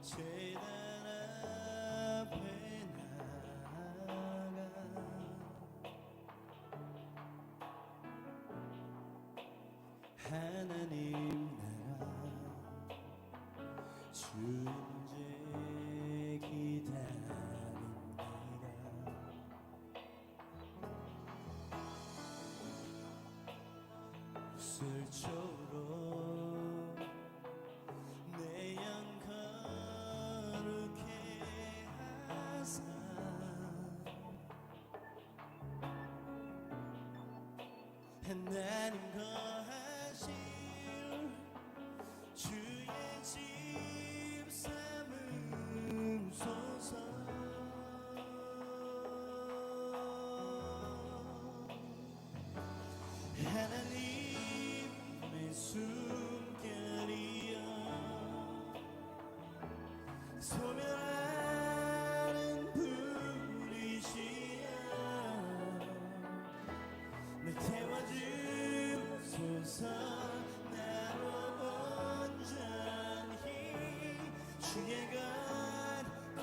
재단 앞에 나가 하나님 나라 주제 기다립니다. 술초로 내 영 거룩해 하사 하나님 거하실 주의 집 삼으소서. 하나님의 숨결이여 소멸하는 불이시여 내 태워주소서. 나로 온전히 주의 것 될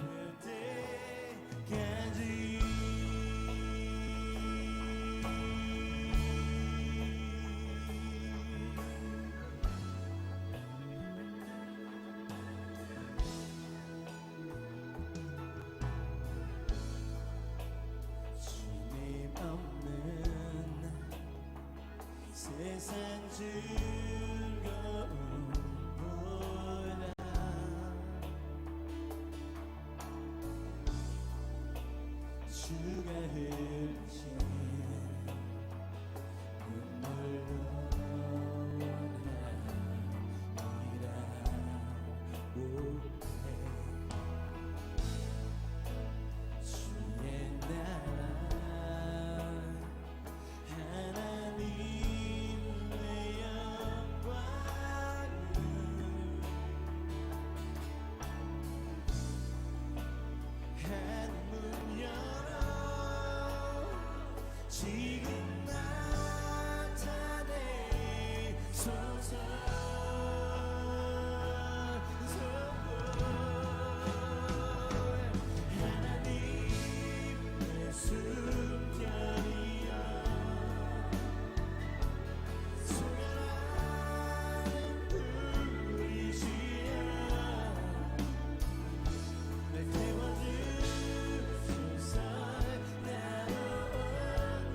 때까지. 세상 즐거움보다 주가 흘리신 눈물로 원하리라고 해. 주의 나라 하나님 지금 나타내소서. 하나님의 숨결이여 소멸하는 불이시여 날 태워주소서. 나로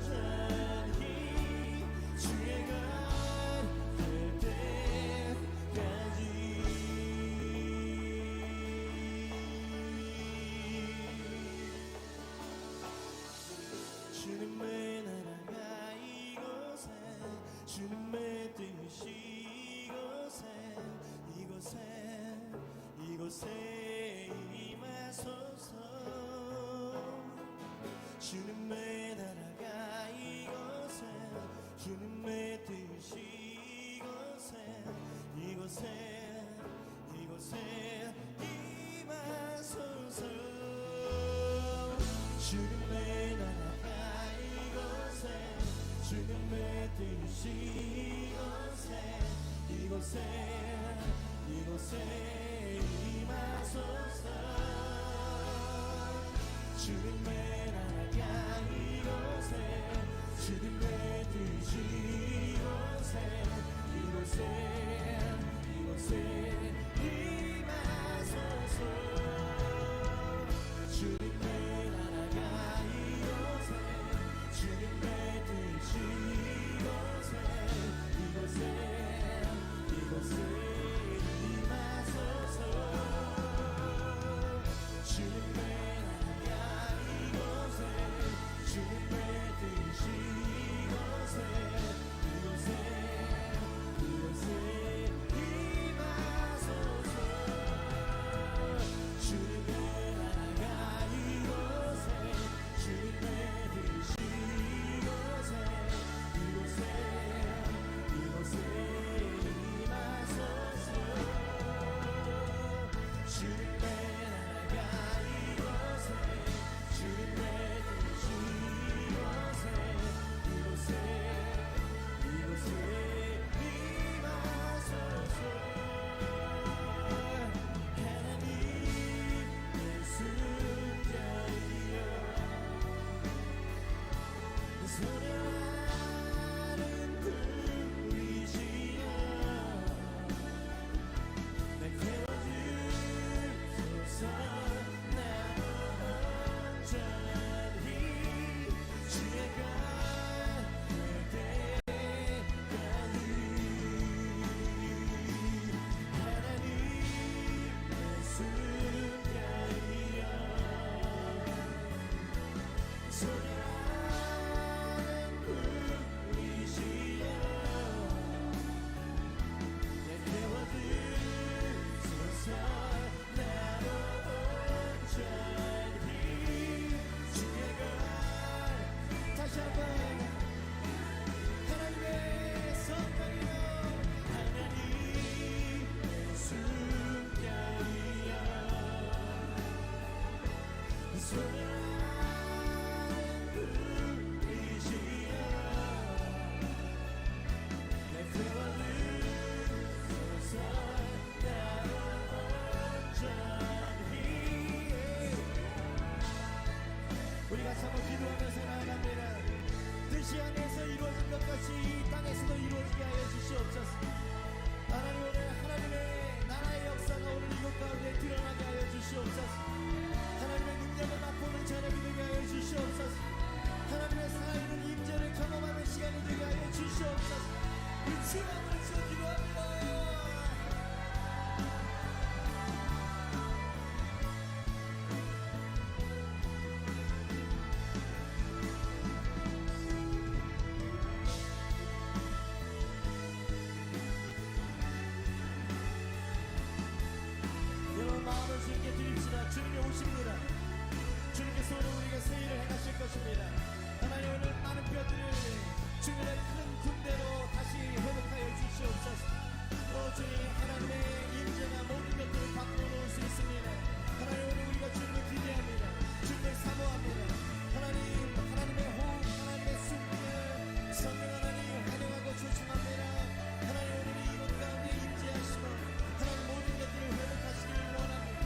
온전히 주의 것 될 때까지. 주님의 나라가 이곳에 주님의 뜻이 이곳에 임하소서. 주님의 나라가 이곳에 주님의 뜻이 이곳에 임하소서. 주님의 나라가 이곳에 주님의 뜻이 이곳에 임하소서. 주님의 나라가 이곳에 주님의 뜻이 이곳에 임하소서. 주님의 나라가 이곳에 주님의 뜻이 이곳에 임하소서. 주님의 나라가 이곳에 주님의 뜻이 소리하는 불이시여 날 태워주소서 나로 온전히 주의 갈될 때까지 하나님의 순간이여 소리하는 불이시여 날 태워주소서 나로 온전히 주의 갈 다시 한번 하나님의 성령이여 하나님의 순간이여 소리하는 불이시여 날 태워주소서 나로 온전히 우리 같이 한번 기도하면서 나아갑니다. 뜻이 안에서 이루어진 것 같이 이 땅에서도 이루어지게 하여 주시옵소서. 하나님 오늘 하나님의 나라의 역사가 오늘 이곳 가운데 드러나게 하여 주시옵소서. 하나님의 능력을 맛보는 자녀이 되게 하여 주시옵소서. 하나님의 살아있는 임재를 경험하는 시간이 되게 하여 주시옵소서. 우리 주의 마음을 지어 기도합니다. 여러분 마음을 주님께 드립시다. 주님이 오십니다. 주님께서 오늘 우리가 세일을 행하실 것입니다. 하나님 오늘 많은 뼈들을 주님의 큰 군대로 다시 회복하여 주시옵소서. 주님 하나님의 임재가 모든 것들을 바꾸어 놓을 수 있습니다. 하나님 오늘 우리가 주님을 기대합니다. 주님을 사모합니다. 하나님의 호흡, 하나님의 숨결 성령 하나님 환영하고 초청합니다. 하나님 오늘 이곳 가운데 임재하시고 하나님 모든 것들을 회복하시기를 원합니다.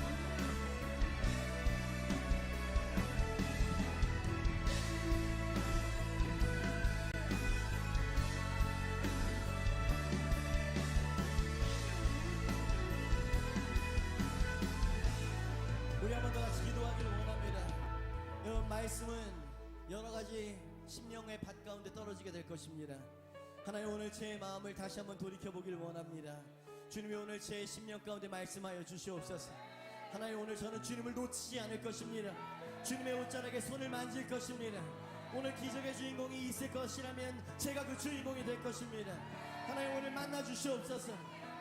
우리 한번 더 같이 기도하기를 원합니다. 여러분 말씀은 여러 가지 심령의 밭 가운데 떨어지게 될 것입니다. 하나님 오늘 제 마음을 다시 한번 돌이켜보기를 원합니다. 주님이 오늘 제 심령 가운데 말씀하여 주시옵소서. 하나님 오늘 저는 주님을 놓치지 않을 것입니다. 주님의 옷자락에 손을 만질 것입니다. 오늘 기적의 주인공이 있을 것이라면 제가 그 주인공이 될 것입니다. 하나님 오늘 만나 주시옵소서.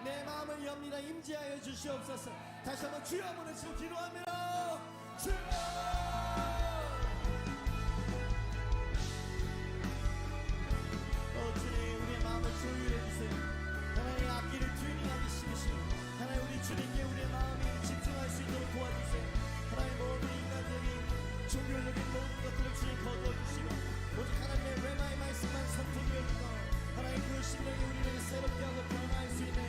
내 마음을 엽니다. 임재하여 주시옵소서. 다시 한번 주여 한번 치고 기도합니다. 주여 주님 우리의 마음을 조율해 주세요. 하나님 악기를 튜닝하기 싫으시고 하나님 우리 주님께 우리의 마음이 집중할 수 있도록 도와주세요. 하나님 모든 인간적인 종교적인 모든 것들을 주님 거두어주시고 오직 하나님의 레마의 말씀만 선포되어주고 하나님 그 심령이 우리를 새롭게 하고 변화할 수 있는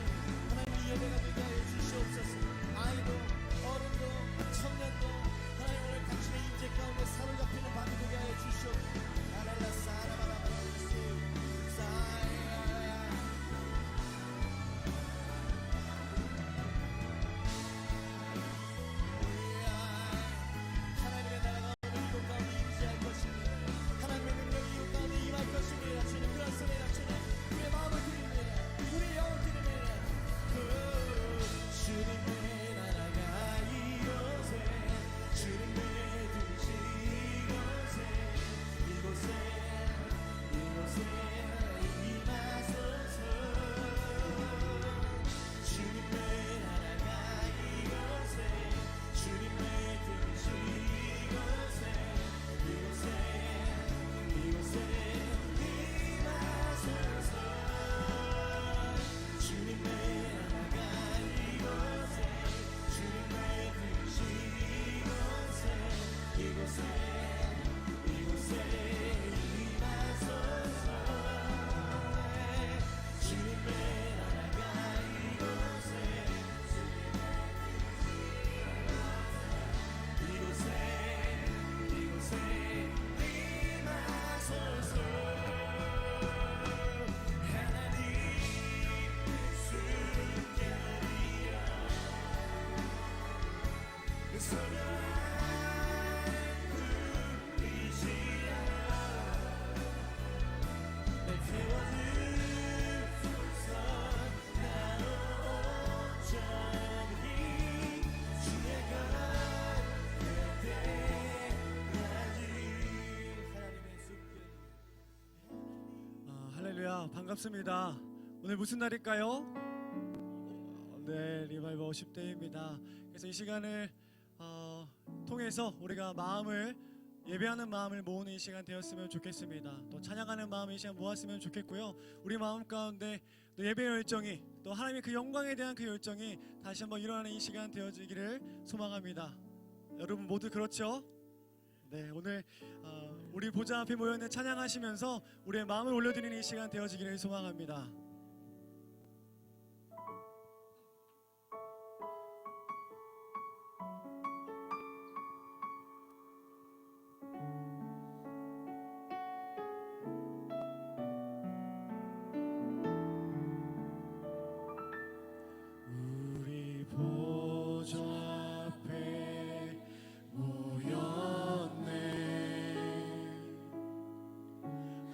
하나님 이 예배가 되게 하여 주시옵소서. 아이도 어른도 청년도 하나님 오늘 반갑습니다. 오늘 무슨 날일까요? 네, 리바이벌 50대입니다. 그래서 이 시간을 통해서 우리가 마음을 예배하는 마음을 모으는 이 시간 되었으면 좋겠습니다. 또 찬양하는 마음을 이 시간 모았으면 좋겠고요. 우리 마음 가운데 또 예배 열정이, 또 하나님의 그 영광에 대한 그 열정이 다시 한번 일어나는 이 시간 되어지기를 소망합니다. 여러분 모두 그렇죠? 네, 오늘 우리 보좌 앞에 모여있는 찬양하시면서 우리의 마음을 올려드리는 이 시간 되어지기를 소망합니다. 우리 보좌 앞에 모였네.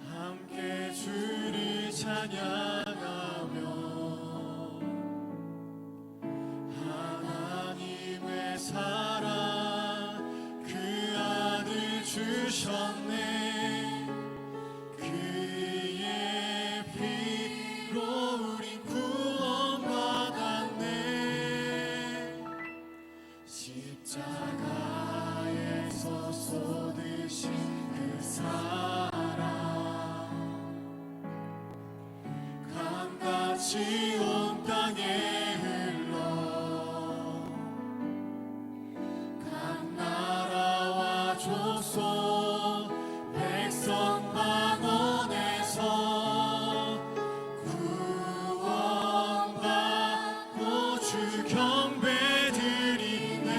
함께 주를 찬양하며 하나님의 사랑 그 아들 주셨네. 그의 피로 우린 구원받았네. 십자가에서 쏟으신 그 사랑 강같이 온 땅에 흘러 각 나라와 족속 백성 만원에서 구원받고 주 경배 드리네.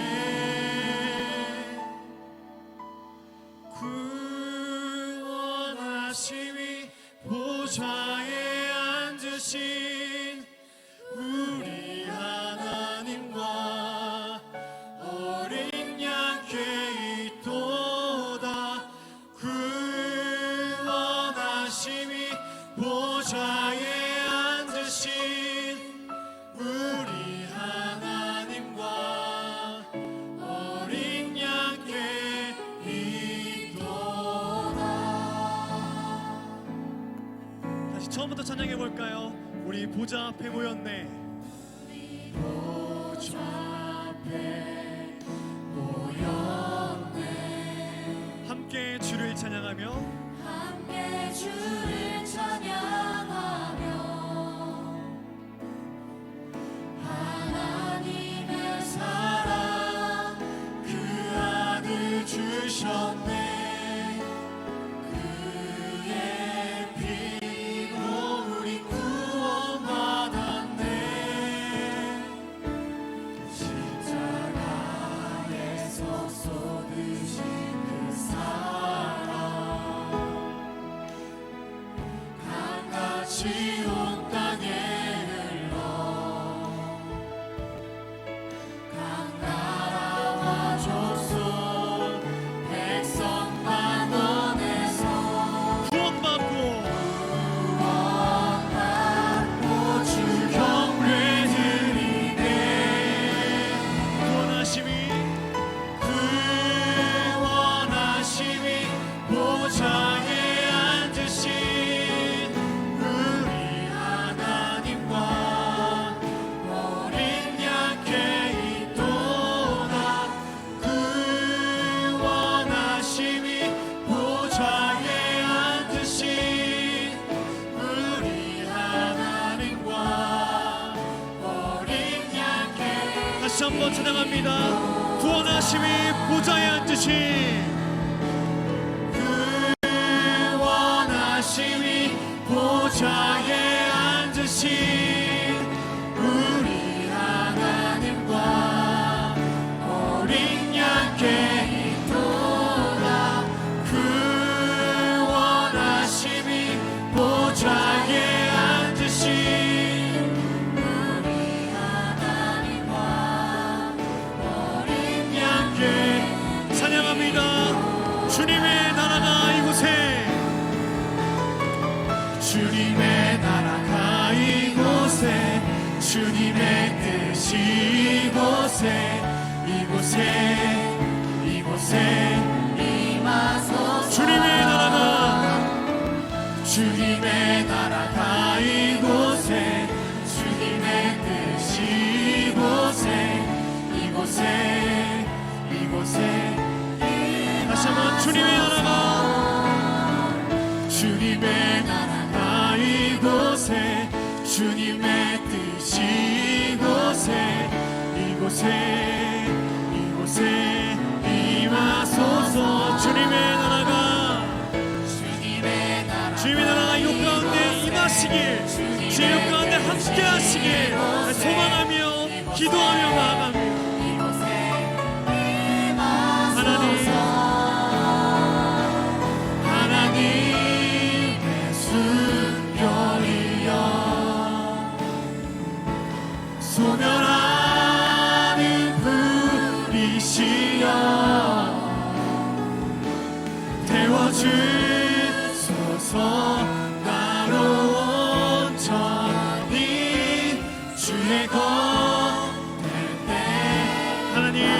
구원하심이 보좌에 앉으신 우리 하나님과 어린 양께 있도다. 구원하심이 보좌에 앉으신 우리 하나님과 어린 양께 있도다. 다시 처음부터 찬양해 볼까요? 우리 보좌 앞에 모였네. 보좌 앞에 모였네. 함께 주를 찬양하며 함께 주를 찬양하며 하나님의 사랑 그 아들 주셨네. 그의 피로 우리 구원받았네. 십자가에서 쏟으신 그 사랑 강같이 온 땅에 흘러 각 나라와 족속 백성 만원에서 구원받고 주 경배 드리네. 구원하심이 구원하심이 보좌에 앉으신 우리 하나님과 어린 양께 있도다. 구원하심이 보좌에 앉으신 우리 하나님과 어린 양께 다시 한번 찬양합니다. 구원하심이 보좌에 앉으신 구원하심이 보좌에 앉으신 우리 하나님과 어린 양께 있도다. 구원하심이 보좌에 앉으신 우리 하나님과 어린 양께 찬양합니다. 주님의 나라가 이곳에, 주님의 나라가 이곳에 주님의 뜻이 이곳에 임하소서. 주님의 나라가 주님의 나라가 이곳에 주님의 뜻이 이곳에 다시 한번 주님의 나라가 주님의 나라가 이곳에 주님의 뜻이 이곳에 임하소서. 주님의 나라가 이곳 가운데 임하시길, 주의 이곳 가운데 함께 하시길 소망하며 기도하며 나아갑니다. 하나님의 순결이여 소멸하는 불이시여 태워주소서. 나로 온전히 주의 것될 때 하나님의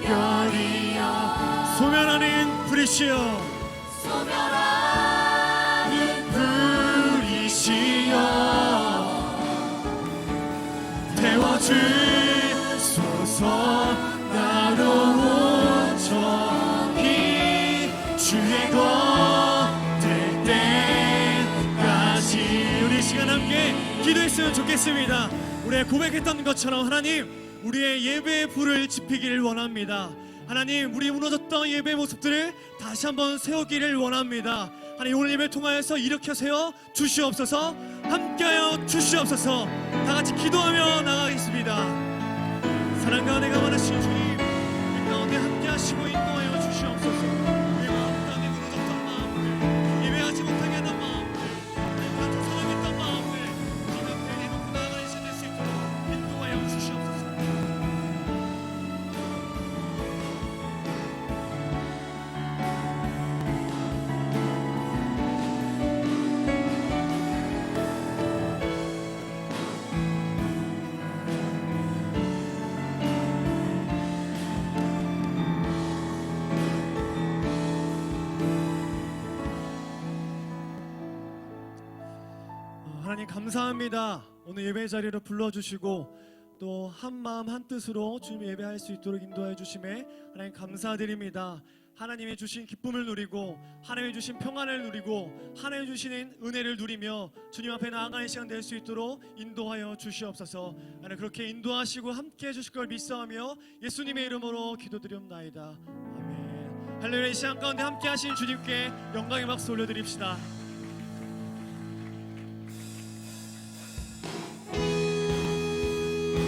순결이여 소멸하는 불이시여 태워주소서. 나로 온전히 주의 것될 때까지. 우리 시간 함께 기도했으면 좋겠습니다. 우리가 고백했던 것처럼 하나님, 우리의 예배의 불을 지피기를 원합니다. 하나님, 우리 무너졌던 예배의 모습들을 다시 한번 세우기를 원합니다. 하나님, 오늘 예배를 통하여서 일으켜 세워 주시옵소서. 함께하여 주시옵소서. 다 같이 기도하며 나가겠습니다. 사랑과 은혜가 많으신 주님, 이 가운데 함께하시고 인도하여 주시옵소서. 우리 마음 가운데 무너졌던 마음들, 예배하지 못하게 하는 마음들, 하나님 사랑했던 마음들, 지금 내놓고 나아가는 시간 될 수 있도록 인도하여 주시옵소서. 하나님 감사합니다. 오늘 예배 자리로 불러주시고 또 한마음 한뜻으로 주님 예배할 수 있도록 인도해 주심에 하나님 감사드립니다. 하나님이 주신 기쁨을 누리고 하나님이 주신 평안을 누리고 하나님이 주시는 은혜를 누리며 주님 앞에 나아가는 시간 될 수 있도록 인도하여 주시옵소서. 하나님 그렇게 인도하시고 함께해 주실 걸 믿사오며 예수님의 이름으로 기도드리옵나이다. 아멘. 할렐루야. 이 시간 가운데 함께하신 주님께 영광의 박수 올려드립시다.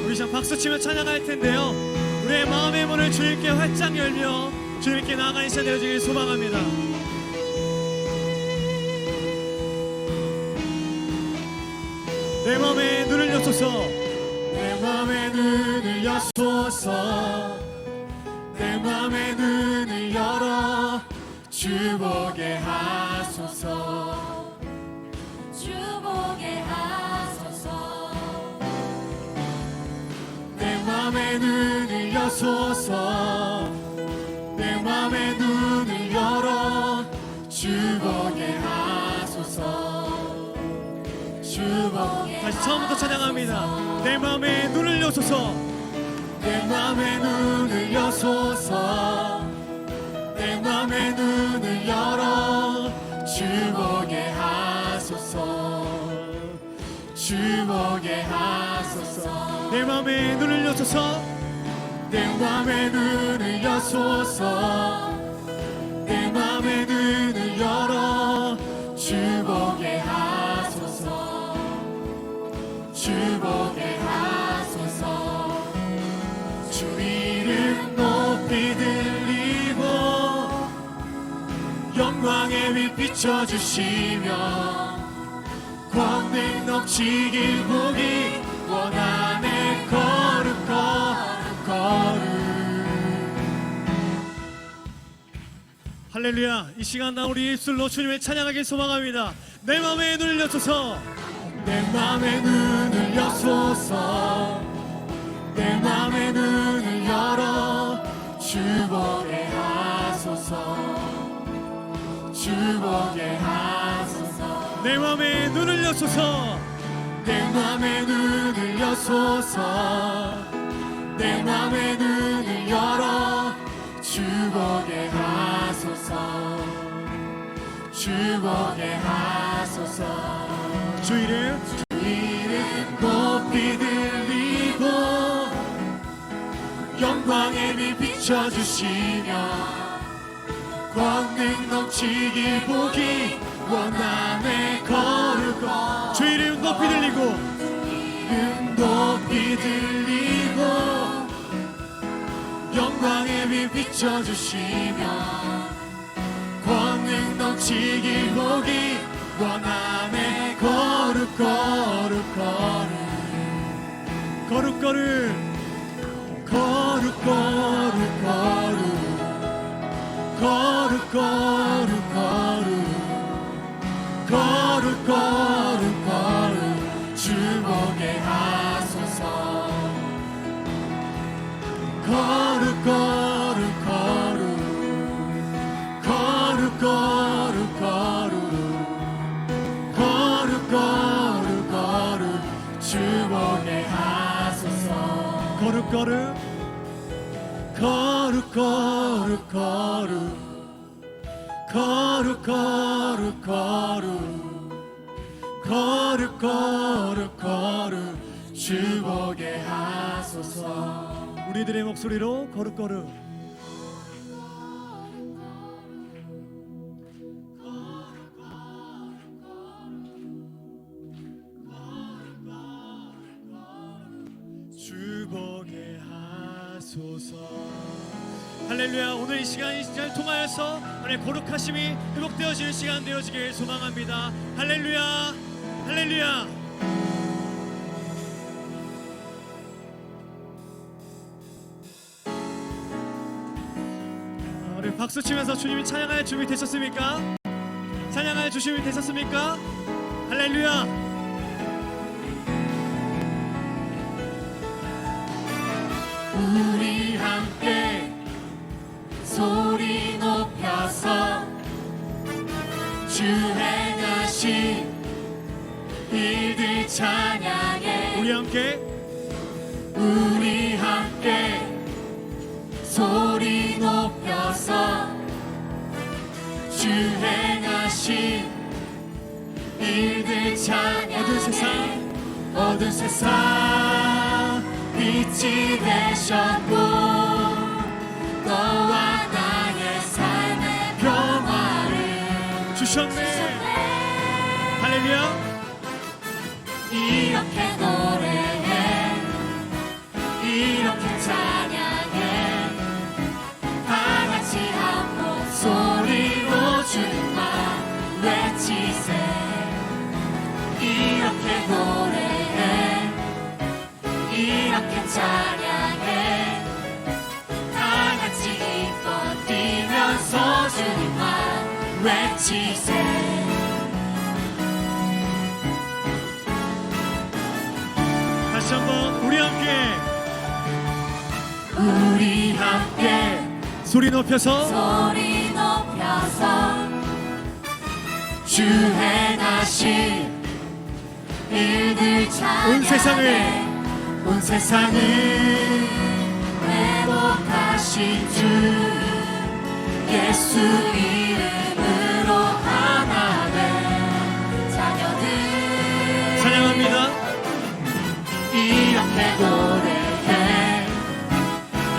우리 시간 박수치며 찬양할 텐데요, 우리의 마음의 문을 주님께 활짝 열며 주님께 나아가는 시간 되어지길 소망합니다. 내 마음에 눈을 여소서. 내 맘에 눈을 여소서. 내 맘에 눈을 열어 주 보게 하소서. 주 보게 하소서. 내 맘에 눈을 여소서. 내 맘에 눈을 열어 주 보게 하소서. 주 보게. 다시 처음부터 찬양합니다. 내 마음에 눈을 여소서. 내 맘에 눈을 여소서. 내 맘에 눈을 열어 주 보게 하소서. 주 보게 하소서. 내 마음에 눈을 여소서. 내 맘에 눈을 여소서. 내 맘에 눈을 열어 주 보게 하소서. 주 보게 하소서. 주 이름 높이 들리고 영광의 빛 비춰주시며 권능 넘치길 보기 원하네. 거룩 할렐루야. 이 시간 나 우리 입술로 주님의 찬양하길 소망합니다. 내 마음에 눈을 여소서. 내 맘에 눈을 여소서. 내 맘에 눈을 열어 주 주보게 하소서 주보게 하소서 내 맘에 눈을 여소서 내 맘에 눈을 여소서 내 맘에 눈을 열어 주보게 하소서 주보게 하소서 주 이름 주 이름 높이 들리고 영광의 빛 비춰주시며 권능 넘치길 보기 원함에 거룩고 주 이름 높이 들리고 이름 높이 들리고 영광의 빛 비춰주시며 권능 넘치길 보기 원함에 거룩 거룩 거룩 거룩 거룩 거룩 거룩 거룩 거룩 거룩 거룩 거룩 거룩 주보게 하소서 거룩 거룩 거룩 거룩 거룩 거룩 거룩 거룩 주보게 하소서 거룩 거룩 거룩 거룩 거룩 거룩 거룩 거룩 거룩 거룩 주보게 하소서 우리들의 목소리로 거룩 거룩 주보게 하소서. 할렐루야. 오늘 이 시간을 통하여서 하나님의 거룩하심이 회복되어지는 시간 되어지길 소망합니다. 할렐루야. 할렐루야. 우리 박수 치면서 주님이 찬양할 준비 되셨습니까? 찬양할 준비 되셨습니까? 할렐루야. 우리 함께 소리 높여서 주 행하신 일들 찬양해 우리 함께 우리 함께 소리 높여서 주 행하신 일들 찬양해 어두운 세상 빛이 되셨고 너와 나의 삶의 평화를 주셨네. 할렐루야. 이렇게 노래해 이렇게 찬양해 다같이 한 목소리로 주님만 외치세 이렇게 노래해 이렇게 찬양해 다같이 기뻐 뛰면서 주님만 외치세 다시 한번 우리 함께 소리 높여서 소리 높여서 주 행하신 일들 찬양해 온 세상을 회복하신 주 예수 이름으로 하나된 자녀들 찬양합니다. 이렇게 노래해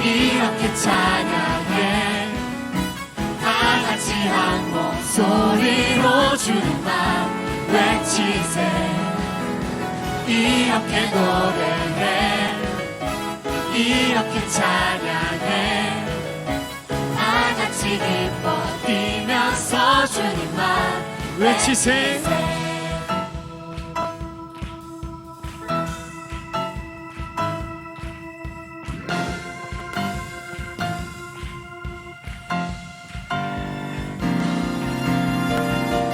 이렇게 찬양해 다같이 한 목소리로 주님만 외치세 이렇게 노래해 이렇게 찬양해 다같이 기뻐 뛰면서 주님만 외치세.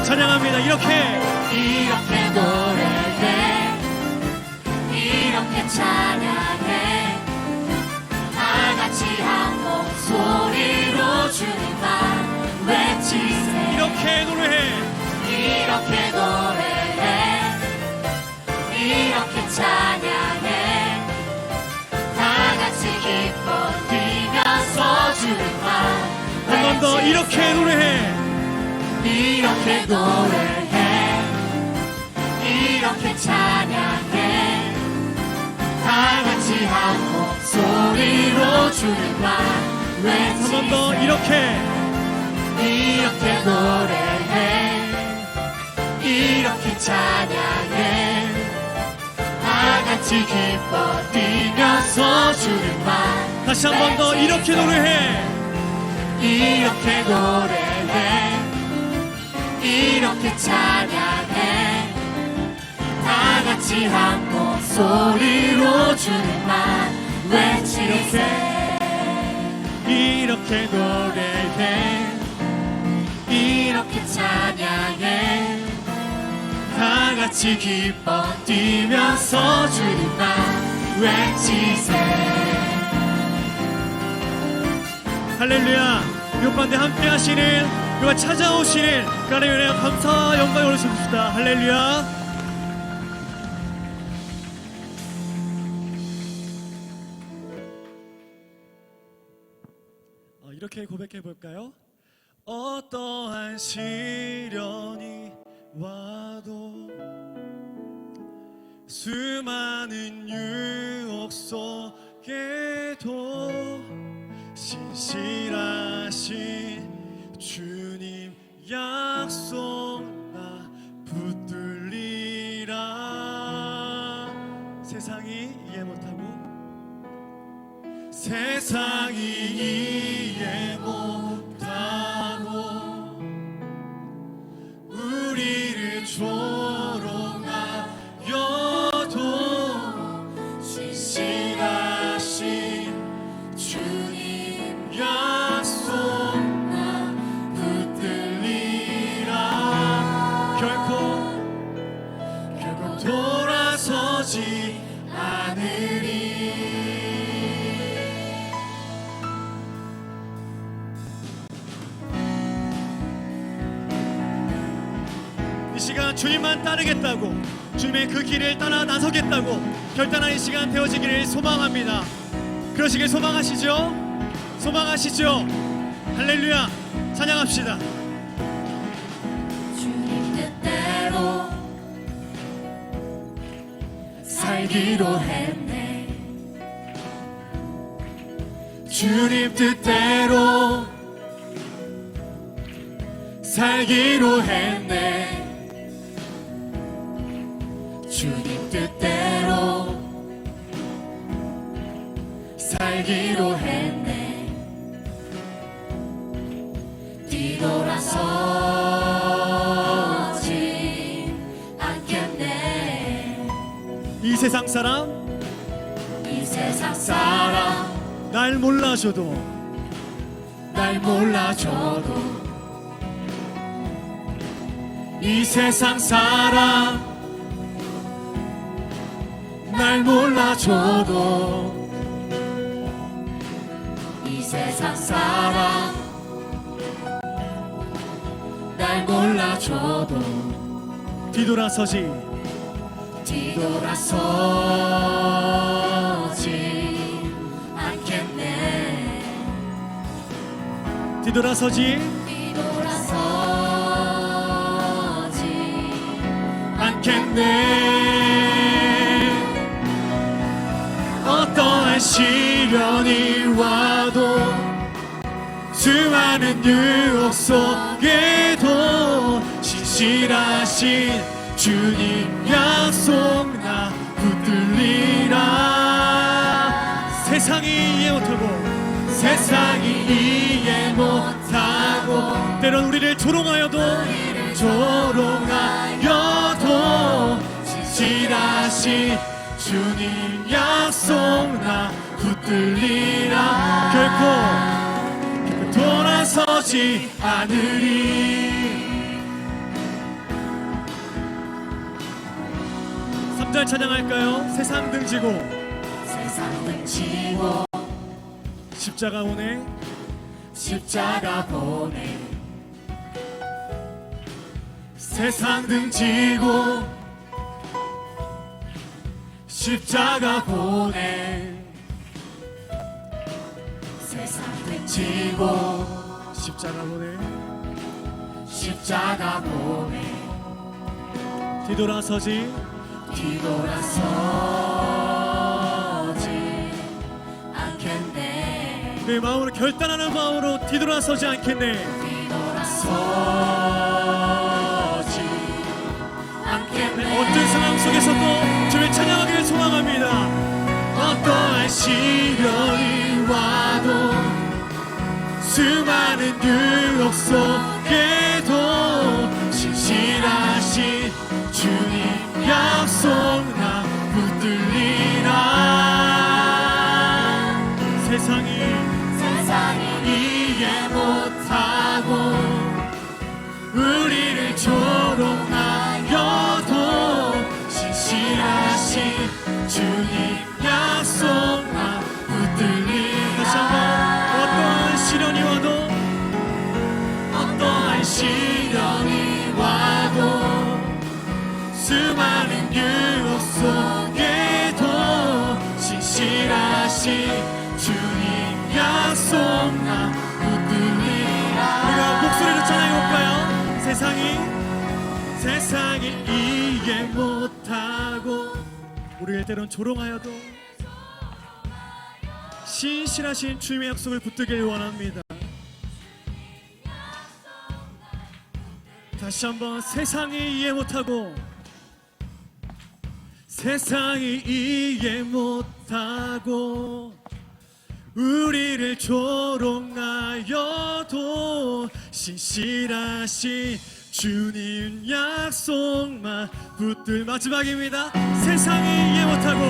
찬양합니다. 이렇게 노래해 이렇게 찬양해 다같이 한 목소리 이렇게 노래해 이렇게 찬양해 다 같이 기뻐 뛰면서 주님만 한 번 더 이렇게 노래해. 이렇게 노래해 이렇게 찬양해 다 같이 한 목소리로 주님만 한 번 더 외치세 이렇게. 이렇게 노래해 이렇게 찬양해 다 같이 기뻐 뛰면서 주님만 다시 한 번 더 이렇게 노래해. 이렇게 노래해 이렇게 찬양해 다 같이 한 목소리로 주님만 외치세 이렇게 노래해 이렇게 찬양해 다 같이 기뻐 뛰면서 주님만 외치세 할렐루야. 이 가운데 함께 하시는 그가 찾아오시는 하나님의 은혜와 감사와 영광을 올려줍시다. 할렐루야. 이렇게 고백해 볼까요? 어떠한 시련이 와도 수많은 유혹 속에도 신실하신 주님 약속 나 붙들리라. 세상이 이해 못하고 세상이 이해 못하고 우리를 조롱하여도 신실하신 주님 약속 나 붙들리라. 결코 돌아서지 않으리. 이 시간 주님만 따르겠다고, 주님의 그 길을 따라 나서겠다고 결단한 이 시간 되어지기를 소망합니다. 그러시길 소망하시죠? 소망하시죠? 할렐루야. 찬양합시다. 주님 뜻대로 살기로 했네 주님 뜻대로 살기로 했네. 주님 뜻대로 살기로 했네 뒤돌아서지 않겠네 이 세상 사람 이 세상 사람 날 몰라줘도 날 몰라줘도 이 세상 사람 날 몰라줘도 이 세상 사람 날 몰라줘도 뒤돌아서지 뒤돌아서지 않겠네 뒤돌아서지 뒤돌아서지 않겠네. 어떠한 시련이 와도 수많은 유혹 속에도 신실하신 주님 약속 나 붙들리라. 세상이 이해 못하고 세상이 이해 못하고 때론 우리를 조롱하여도 신실하신 주님 약속 나 붙들리라. 결코 돌아서지 않으리. 3절 찬양할까요? 세상 등지고 세상 등지고 십자가 오네 십자가 보내 세상 등지고 십자가 보내 세상 지고 십자가 보내 십자가 보내 뒤돌아서지 뒤돌아서지 않겠네 내 마음으로 결단하는 마음으로 뒤돌아서지 않겠네 뒤돌아서지 않겠네 어떤 상황 속에서도 주를 찬양하기를 소망합니다. 어떠한 시련이 와도 수많은 유혹 속에도 신실하신 주님 약속 나 붙들리라. 세상이 이해 못하고 우리를 조롱하여도 신실하신 주님 약속 나 붙들리라. 다시 한번 어떠한 시련이 와도 수많은 유혹 속에도 신실하신 주님 약속 나 붙들리라. 우리가 목소리로 찬양해볼까요? 세상이 이해 못하고 우리를 때론 조롱하여도 신실하신 주님의 약속을 붙들길 원합니다. 다시 한번 세상이 이해 못하고 우리를 조롱하여도 신실하신 주님 약속만 붙들. 마지막입니다. 세상이 이해 못하고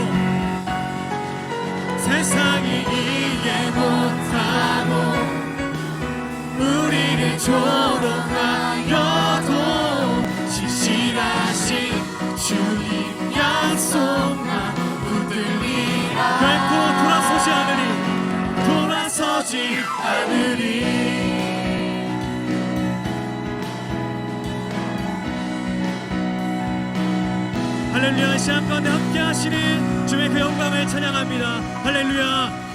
우리를 조롱하여도 신실하신 주님 약속만 붙들리라. 결코 돌아서지 않으리. 할렐루야. 이 시간 가운데 함께 하시는 주의 그 영광을 찬양합니다. 할렐루야.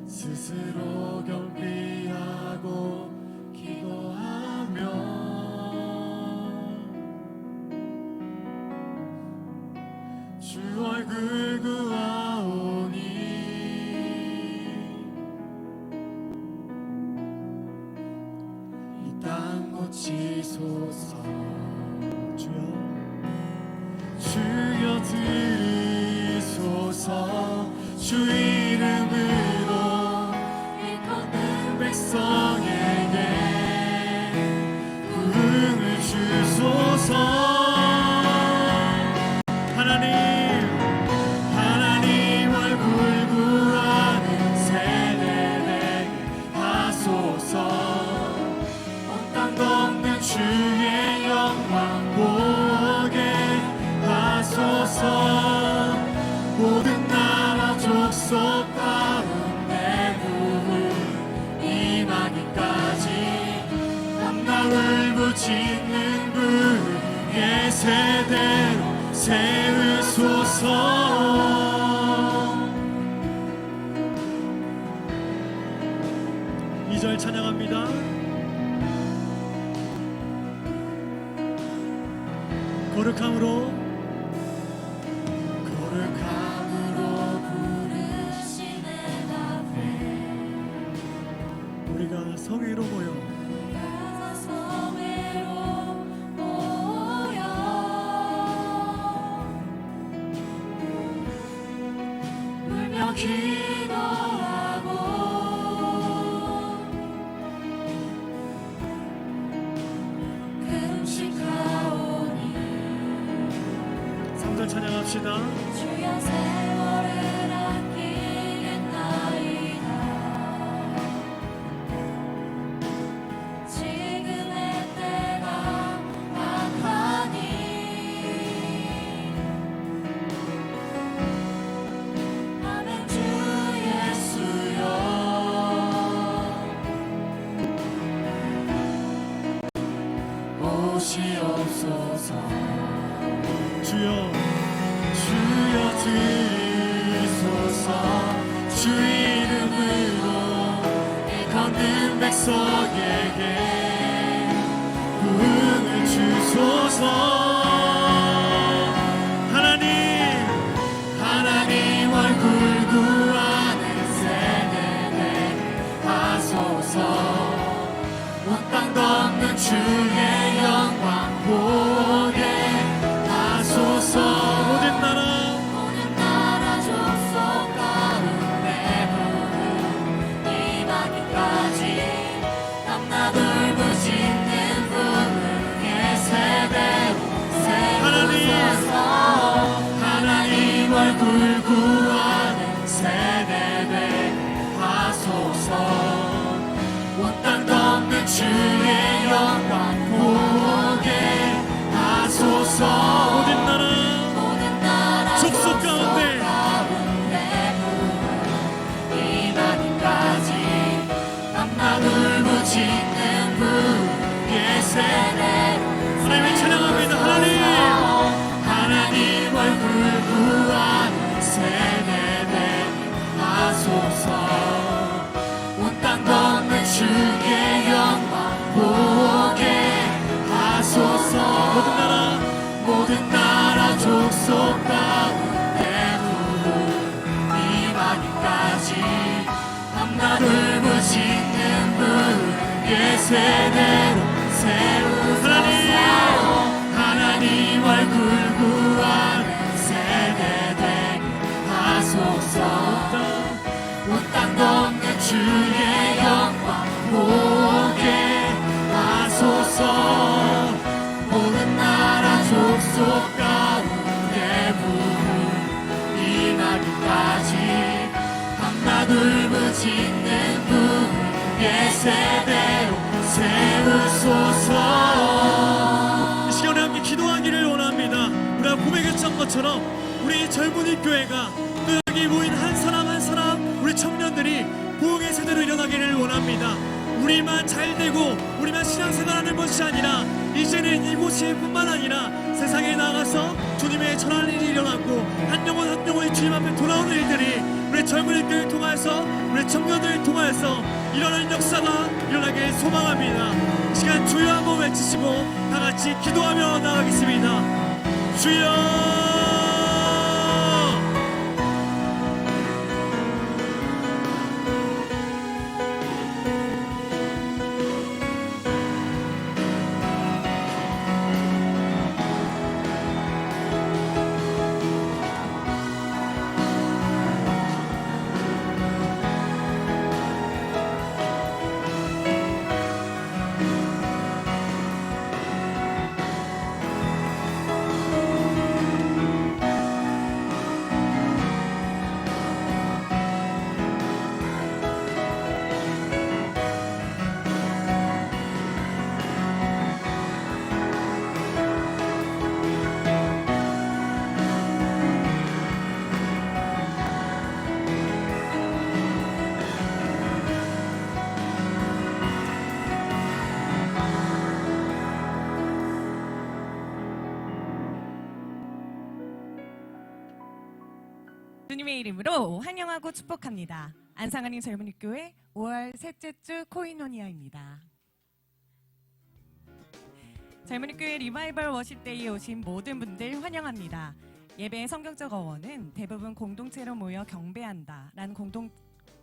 스스로 겸비하고 기도하며 주 얼굴 구하오니 이 땅 고치소서. 주여 들으소서. 주 이름으로 백성에게 구음을 주소서. 하나님 얼굴 구하는 세대 되게 하소서. 온 땅 덮는 주의 영광 보게 하소서. 모든 나라 족속 가운데 울부짖는 부의 세대로 세우소서. 2절 찬양합니다. 거룩함으로 부르시는 앞에 우리가 성회로 모여 기도하고 금식하오니 기도합시다. 주여 세월을 아끼겠나이다. 지금의 때가 막하니 아멘. 주 예수여 오시옵소서. 주여 들으소서. 주 이름으로 일컫는 백성에게 부흥을 주소서. 하나님 얼굴 구하는 세대들 하소서. 온 땅 덮는 주의 영광 보게 하소서. 모든 나라 족속 가운데 부흥 임하기까지 남나돌 부짓는 부흥의 세대로 세우소서. 하나님 얼굴 구하는 세대들 하소서. 온 땅 덮는 주의 영광 보게 하소서. 모든 나라 족속 가운데 임하기까지 남나돌 부짓는 부흥의 세대로 하나님을 찬양합니다. 하나님 얼굴 구하는 세대들 하소서. 온 땅 덮는 주의 영광 보게 하소서. 모든 나라 족속 가운데 부흥 임하기까지 남나돌 부짓는 부흥의 세대로 세우소서. 하나님 얼굴 구하는 세대들 하소서. 온 땅 덮는 주의 영광 보게 하소서. 모든 나라 족속 가운데 부흥 임하기까지 밤낮을 부짓는 부흥의 세대로 세우소서. 이 시간에 함께 기도하기를 원합니다. 우리가 고백했던 것처럼 우리 젊은이 교회가 또 여기 모인 한 사람 한 사람 우리 청년들이 부흥의 세대로 일어나기를 원합니다. 우리만 잘되고 우리만 신앙생활하는 것이 아니라 이제는 이곳이 뿐만 아니라 세상에 나가서 주님의 전하는 일이 일어나고 한 영혼 한 영혼이 주님 앞에 돌아오는 일들이 우리 젊은이 교회를 통해서 우리 청년들을 통해서 일어나는 역사가 일어나길 소망합니다. 이 시간 주여 한번 외치시고 다 같이 기도하며 나가겠습니다. 주여. 주님의 이름으로 환영하고 축복합니다. 안상하님 젊은이교회 5월 셋째 주 코이노니아입니다. 젊은이교회 리바이벌 워십데이에 오신 모든 분들 환영합니다. 예배의 성경적 어원은 대부분 공동체로 모여 경배한다 라는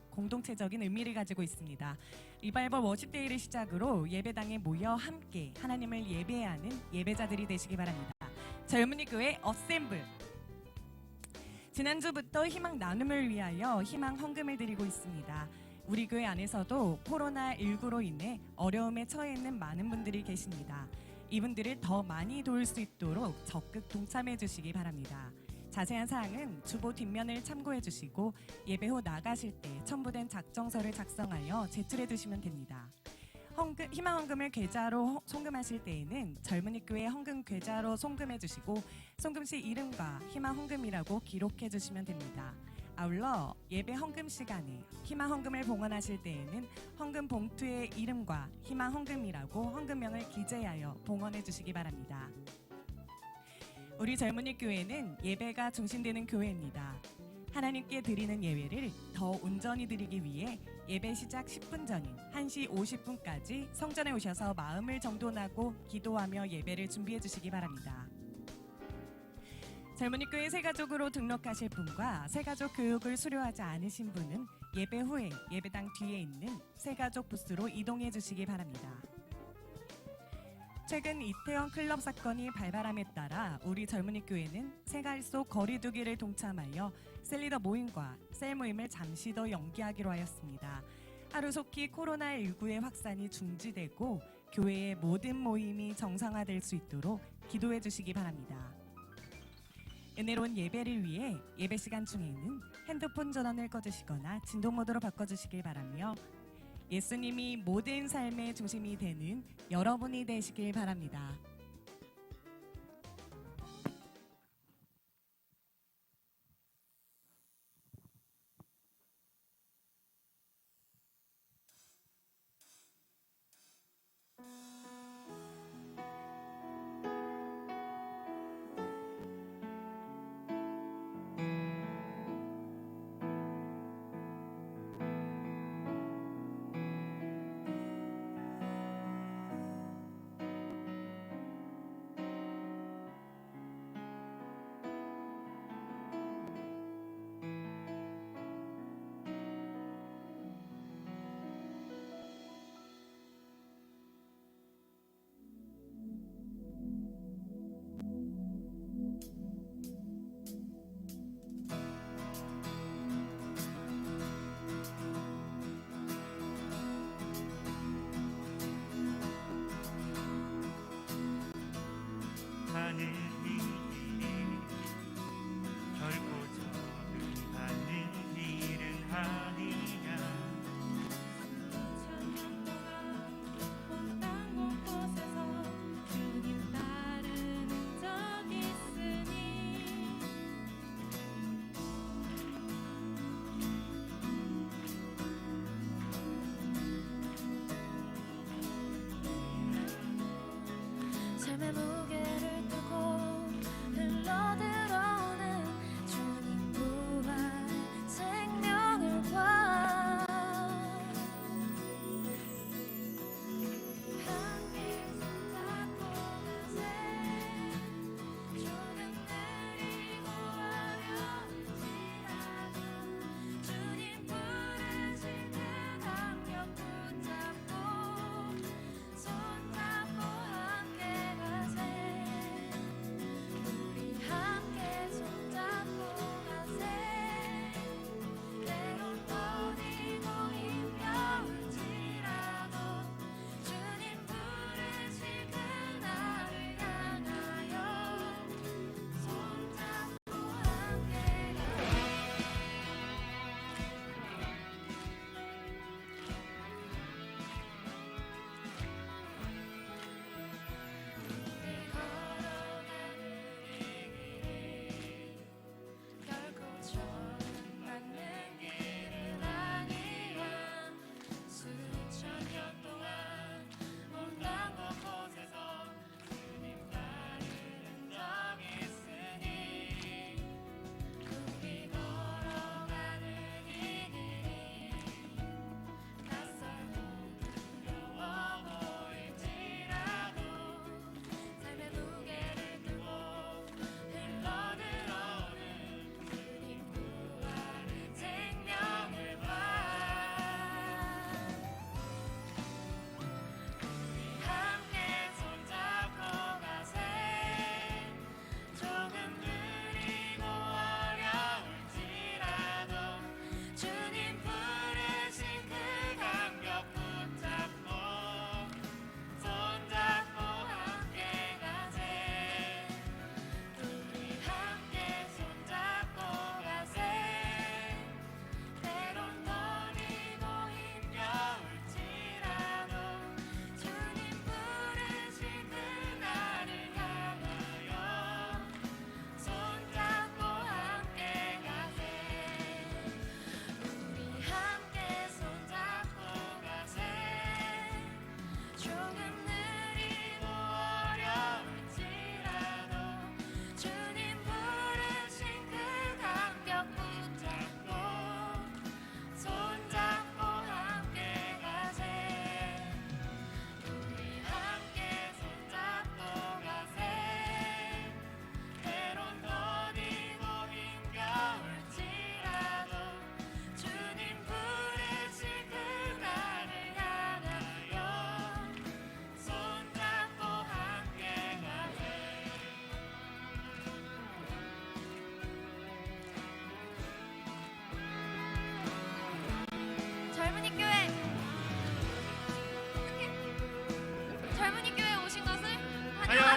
공동체적인 의미를 가지고 있습니다. 리바이벌 워십데이를 시작으로 예배당에 모여 함께 하나님을 예배하는 예배자들이 되시기 바랍니다. 젊은이교회 어셈블, 지난주부터 희망 나눔을 위하여 희망 헌금을 드리고 있습니다. 우리 교회 안에서도 코로나19로 인해 어려움에 처해 있는 많은 분들이 계십니다. 이분들을 더 많이 도울 수 있도록 적극 동참해 주시기 바랍니다. 자세한 사항은 주보 뒷면을 참고해 주시고 예배 후 나가실 때 첨부된 작정서를 작성하여 제출해 두시면 됩니다. 희망 헌금을 계좌로 송금하실 때에는 젊은이 교회 헌금 계좌로 송금해 주시고 송금 시 이름과 희망 헌금이라고 기록해 주시면 됩니다. 아울러 예배 헌금 시간에 희망 헌금을 봉헌하실 때에는 헌금 봉투에 이름과 희망 헌금이라고 헌금명을 기재하여 봉헌해 주시기 바랍니다. 우리 젊은이 교회는 예배가 중심되는 교회입니다. 하나님께 드리는 예배를 더 온전히 드리기 위해 예배 시작 10분 전인 1시 50분까지 성전에 오셔서 마음을 정돈하고 기도하며 예배를 준비해 주시기 바랍니다. 젊은이교회 새가족으로 등록하실 분과 새가족 교육을 수료하지 않으신 분은 예배 후에 예배당 뒤에 있는 새가족 부스로 이동해 주시기 바랍니다. 최근 이태원 클럽 사건이 발발함에 따라 우리 젊은이교회는 생활 속 거리두기를 동참하여 셀리더 모임과 셀 모임을 잠시 더 연기하기로 하였습니다. 하루속히 코로나19의 확산이 중지되고 교회의 모든 모임이 정상화될 수 있도록 기도해 주시기 바랍니다. 은혜로운 예배를 위해 예배 시간 중에는 핸드폰 전원을 꺼주시거나 진동 모드로 바꿔주시길 바라며 예수님이 모든 삶의 중심이 되는 여러분이 되시길 바랍니다.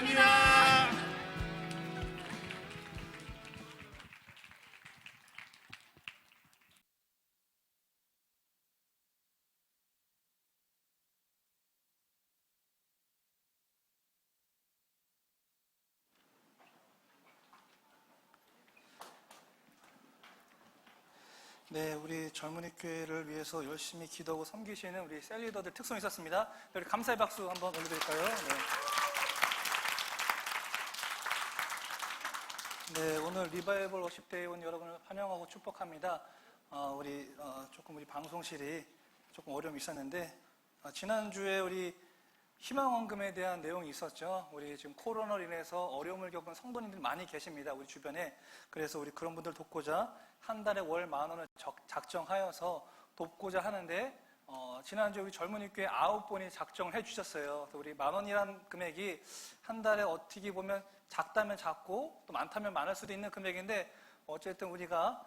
감사합니다. 네, 우리 젊은이 교회를 위해서 열심히 기도하고 섬기시는 우리 셀리더들 특성이 있었습니다. 우리 감사의 박수 한번 올려드릴까요? 네, 오늘 리바이벌 워십대에 온 여러분을 환영하고 축복합니다. 조금 우리 방송실이 조금 어려움이 있었는데 지난주에 우리 희망원금에 대한 내용이 있었죠. 우리 지금 코로나로 인해서 어려움을 겪은 성도님들이 많이 계십니다. 우리 주변에. 그래서 우리 그런 분들 돕고자 한 달에 월 10,000원을 작정하여서 돕고자 하는데 지난주에 우리 젊은이 교회 9분이 작정을 해주셨어요. 우리 10,000원이라는 금액이 한 달에 어떻게 보면 작다면 작고 또 많다면 많을 수도 있는 금액인데 어쨌든 우리가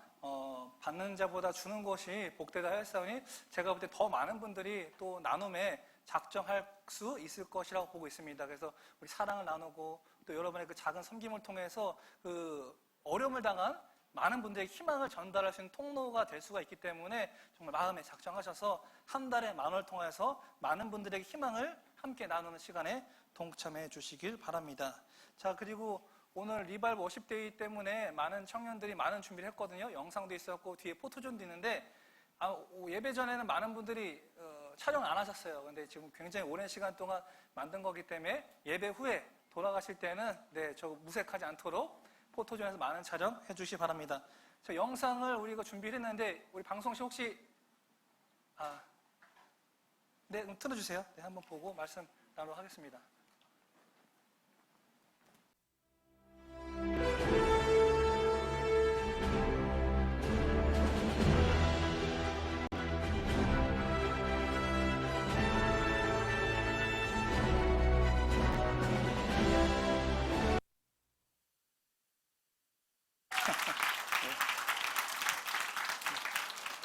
받는 자보다 주는 것이 복되다 하였사오니 제가 볼 때 더 많은 분들이 또 나눔에 작정할 수 있을 것이라고 보고 있습니다. 그래서 우리 사랑을 나누고 또 여러분의 그 작은 섬김을 통해서 그 어려움을 당한 많은 분들에게 희망을 전달할 수 있는 통로가 될 수가 있기 때문에 정말 마음에 작정하셔서 한 달에 10,000원을 통해서 많은 분들에게 희망을 함께 나누는 시간에 동참해 주시길 바랍니다. 자, 그리고 오늘 리바이벌 워십데이 때문에 많은 청년들이 많은 준비를 했거든요. 영상도 있었고 뒤에 포토존도 있는데 예배 전에는 많은 분들이 촬영 안 하셨어요. 근데 지금 굉장히 오랜 시간 동안 만든 거기 때문에 예배 후에 돌아가실 때는 저 무색하지 않도록 포토존에서 많은 촬영해 주시기 바랍니다. 저 영상을 우리가 준비를 했는데 우리 방송실 혹시 네, 그럼 틀어주세요. 네, 한번 보고 말씀 나누도록 하겠습니다.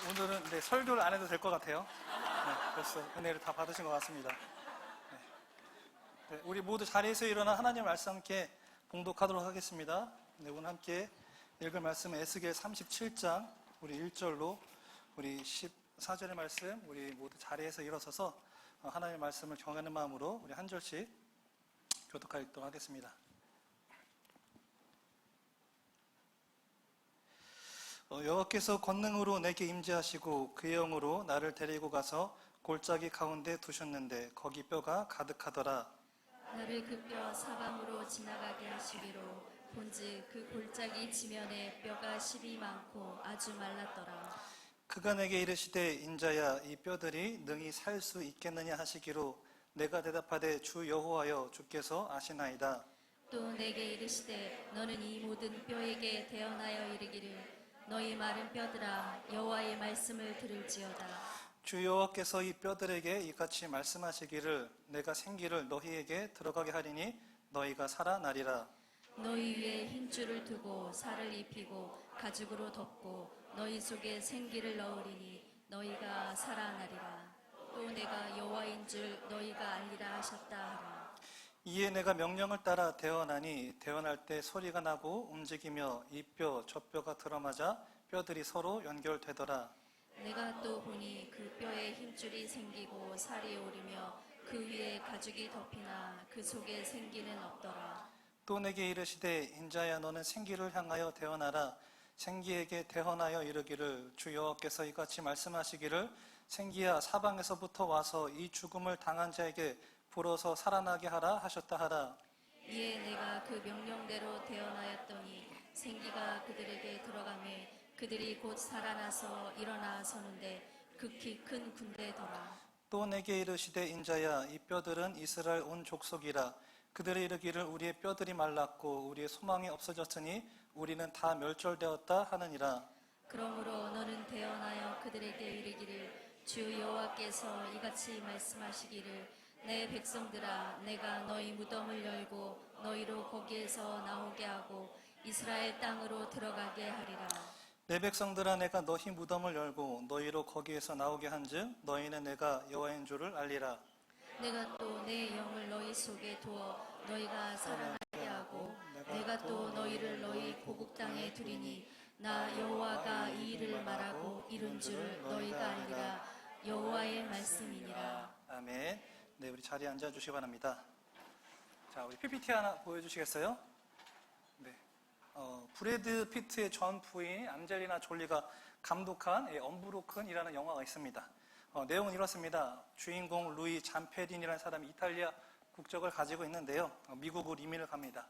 오늘은 설교를 안 해도 될 것 같아요. 벌써 은혜를 다 받으신 것 같습니다. 우리 모두 자리에서 일어나 하나님 말씀 함께 봉독하도록 하겠습니다. 오늘 함께 읽을 말씀은 에스겔 37장 우리 1절로 우리 14절의 말씀 우리 모두 자리에서 일어서서 하나님의 말씀을 경외하는 마음으로 우리 한 절씩 교독하여 읽도록 하겠습니다. 여호와께서 권능으로 내게 임재하시고 그의 영으로 나를 데리고 가서 골짜기 가운데 두셨는데 거기 뼈가 가득하더라. 나를 그 뼈 사방으로 지나가게 하시기로 본즉 그 골짜기 지면에 뼈가 실이 많고 아주 말랐더라. 그가 내게 이르시되 인자야 이 뼈들이 능히 살 수 있겠느냐 하시기로 내가 대답하되 주 여호와여 주께서 아시나이다. 또 내게 이르시되 너는 이 모든 뼈에게 대언하여 이르기를 너희 마른 뼈들아 여호와의 말씀을 들을지어다. 주 여호와께서 이 뼈들에게 이같이 말씀하시기를 내가 생기를 너희에게 들어가게 하리니 너희가 살아나리라. 너희 위에 흰줄을 두고 살을 입히고 가죽으로 덮고 너희 속에 생기를 넣으리니 너희가 살아나리라. 또 내가 여호와인 줄 너희가 알리라 하셨다 하라. 이에 내가 명령을 따라 대언하니 대언할 때 소리가 나고 움직이며 이 뼈 저 뼈가 들어맞아 뼈들이 서로 연결되더라. 내가 또 보니 그 뼈에 힘줄이 생기고 살이 오르며 그 위에 가죽이 덮이나 그 속에 생기는 없더라. 또 내게 이르시되 인자야 너는 생기를 향하여 대언하라. 생기에게 대언하여 이르기를 주 여호와께서 이같이 말씀하시기를 생기야 사방에서부터 와서 이 죽음을 당한 자에게 불어서 살아나게 하라 하셨다 하라. 이에 내가 그 명령대로 대언하였더니 생기가 그들에게 들어가매 그들이 곧 살아나서 일어나 서는데 극히 큰 군대더라. 또 내게 이르시되 인자야 이 뼈들은 이스라엘 온 족속이라. 그들이 이르기를 우리의 뼈들이 말랐고 우리의 소망이 없어졌으니 우리는 다 멸절되었다 하느니라. 그러므로 너는 대언하여 그들에게 이르기를 주 여호와께서 이같이 말씀하시기를 내 백성들아 내가 너희 무덤을 열고 너희로 거기에서 나오게 하고 이스라엘 땅으로 들어가게 하리라. 내 백성들아 내가 너희 무덤을 열고 너희로 거기에서 나오게 한즉 너희는 내가 여호와인 줄을 알리라. 내가 또 내 영을 너희 너희 속에 두어 너희가 살아나게 하고 내가 또 너희를 너희 고국 땅에 두리니 나 여호와가 이 일을 말하고 이룬 줄 너희가 알리라. 여호와의 말씀이니라. 아멘. 네, 우리 자리에 앉아 주시기 바랍니다. 자, 우리 PPT 하나 보여주시겠어요? 네. 브래드 피트의 전 부인 안젤리나 졸리가 감독한 언브로큰이라는 영화가 있습니다. 내용은 이렇습니다. 주인공 루이 잠페린이라는 사람이 이탈리아 국적을 가지고 있는데요. 미국으로 이민을 갑니다.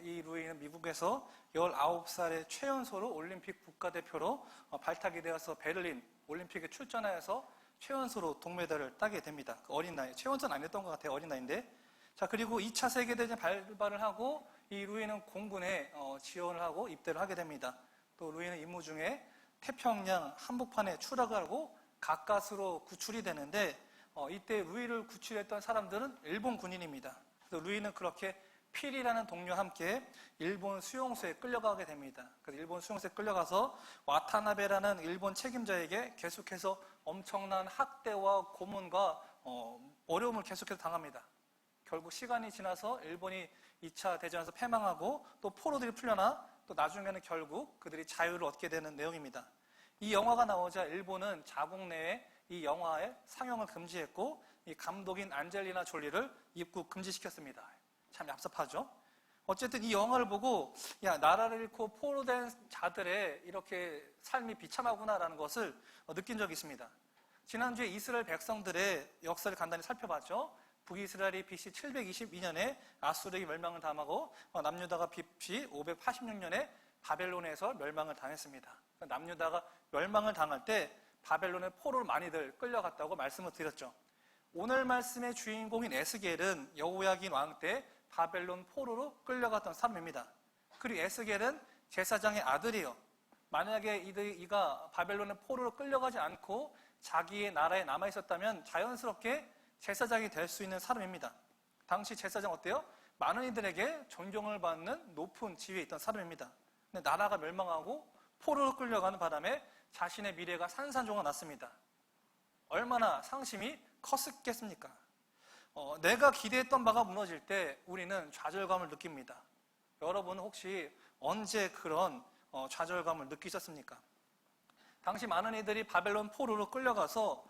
이 루이는 미국에서 19살의 최연소로 올림픽 국가대표로 발탁이 되어서 베를린 올림픽에 출전하여서 최연소로 동메달을 따게 됩니다. 어린 나이, 최연소는 아니었던 것 같아요. 어린 나이인데. 자, 그리고 2차 세계대전 발발을 하고 이 루이는 공군에 지원을 하고 입대를 하게 됩니다. 또 루이는 임무 중에 태평양 한복판에 추락을 하고 가까스로 구출이 되는데 이때 루이를 구출했던 사람들은 일본 군인입니다. 그래서 루이는 그렇게 필이라는 동료와 함께 일본 수용소에 끌려가게 됩니다. 그래서 일본 수용소에 끌려가서 와타나베라는 일본 책임자에게 계속해서 엄청난 학대와 고문과 어려움을 계속해서 당합니다. 결국 시간이 지나서 일본이 2차 대전에서 패망하고 또 포로들이 풀려나 또 나중에는 결국 그들이 자유를 얻게 되는 내용입니다. 이 영화가 나오자 일본은 자국 내에 이 영화의 상영을 금지했고 이 감독인 안젤리나 졸리를 입국 금지시켰습니다. 참 얍삽하죠? 어쨌든 이 영화를 보고 야, 나라를 잃고 포로된 자들의 이렇게 삶이 비참하구나라는 것을 느낀 적이 있습니다. 지난주에 이스라엘 백성들의 역사를 간단히 살펴봤죠. 북이스라엘이 BC 722년에 아수르에게 멸망을 당하고 남유다가 BC 586년에 바벨론에서 멸망을 당했습니다. 남유다가 멸망을 당할 때 바벨론에 포로로 많이들 끌려갔다고 말씀을 드렸죠. 오늘 말씀의 주인공인 에스겔은 여호야긴 왕 때 바벨론 포로로 끌려갔던 사람입니다. 그리고 에스겔은 제사장의 아들이에요. 만약에 이가 바벨론의 포로로 끌려가지 않고 자기의 나라에 남아있었다면 자연스럽게 제사장이 될 수 있는 사람입니다. 당시 제사장 어때요? 많은 이들에게 존경을 받는 높은 지위에 있던 사람입니다. 근데 나라가 멸망하고 포로로 끌려가는 바람에 자신의 미래가 산산조각 났습니다. 얼마나 상심이 컸겠습니까? 내가 기대했던 바가 무너질 때 우리는 좌절감을 느낍니다. 여러분은 혹시 언제 그런 좌절감을 느끼셨습니까? 당시 많은 이들이 바벨론 포로로 끌려가서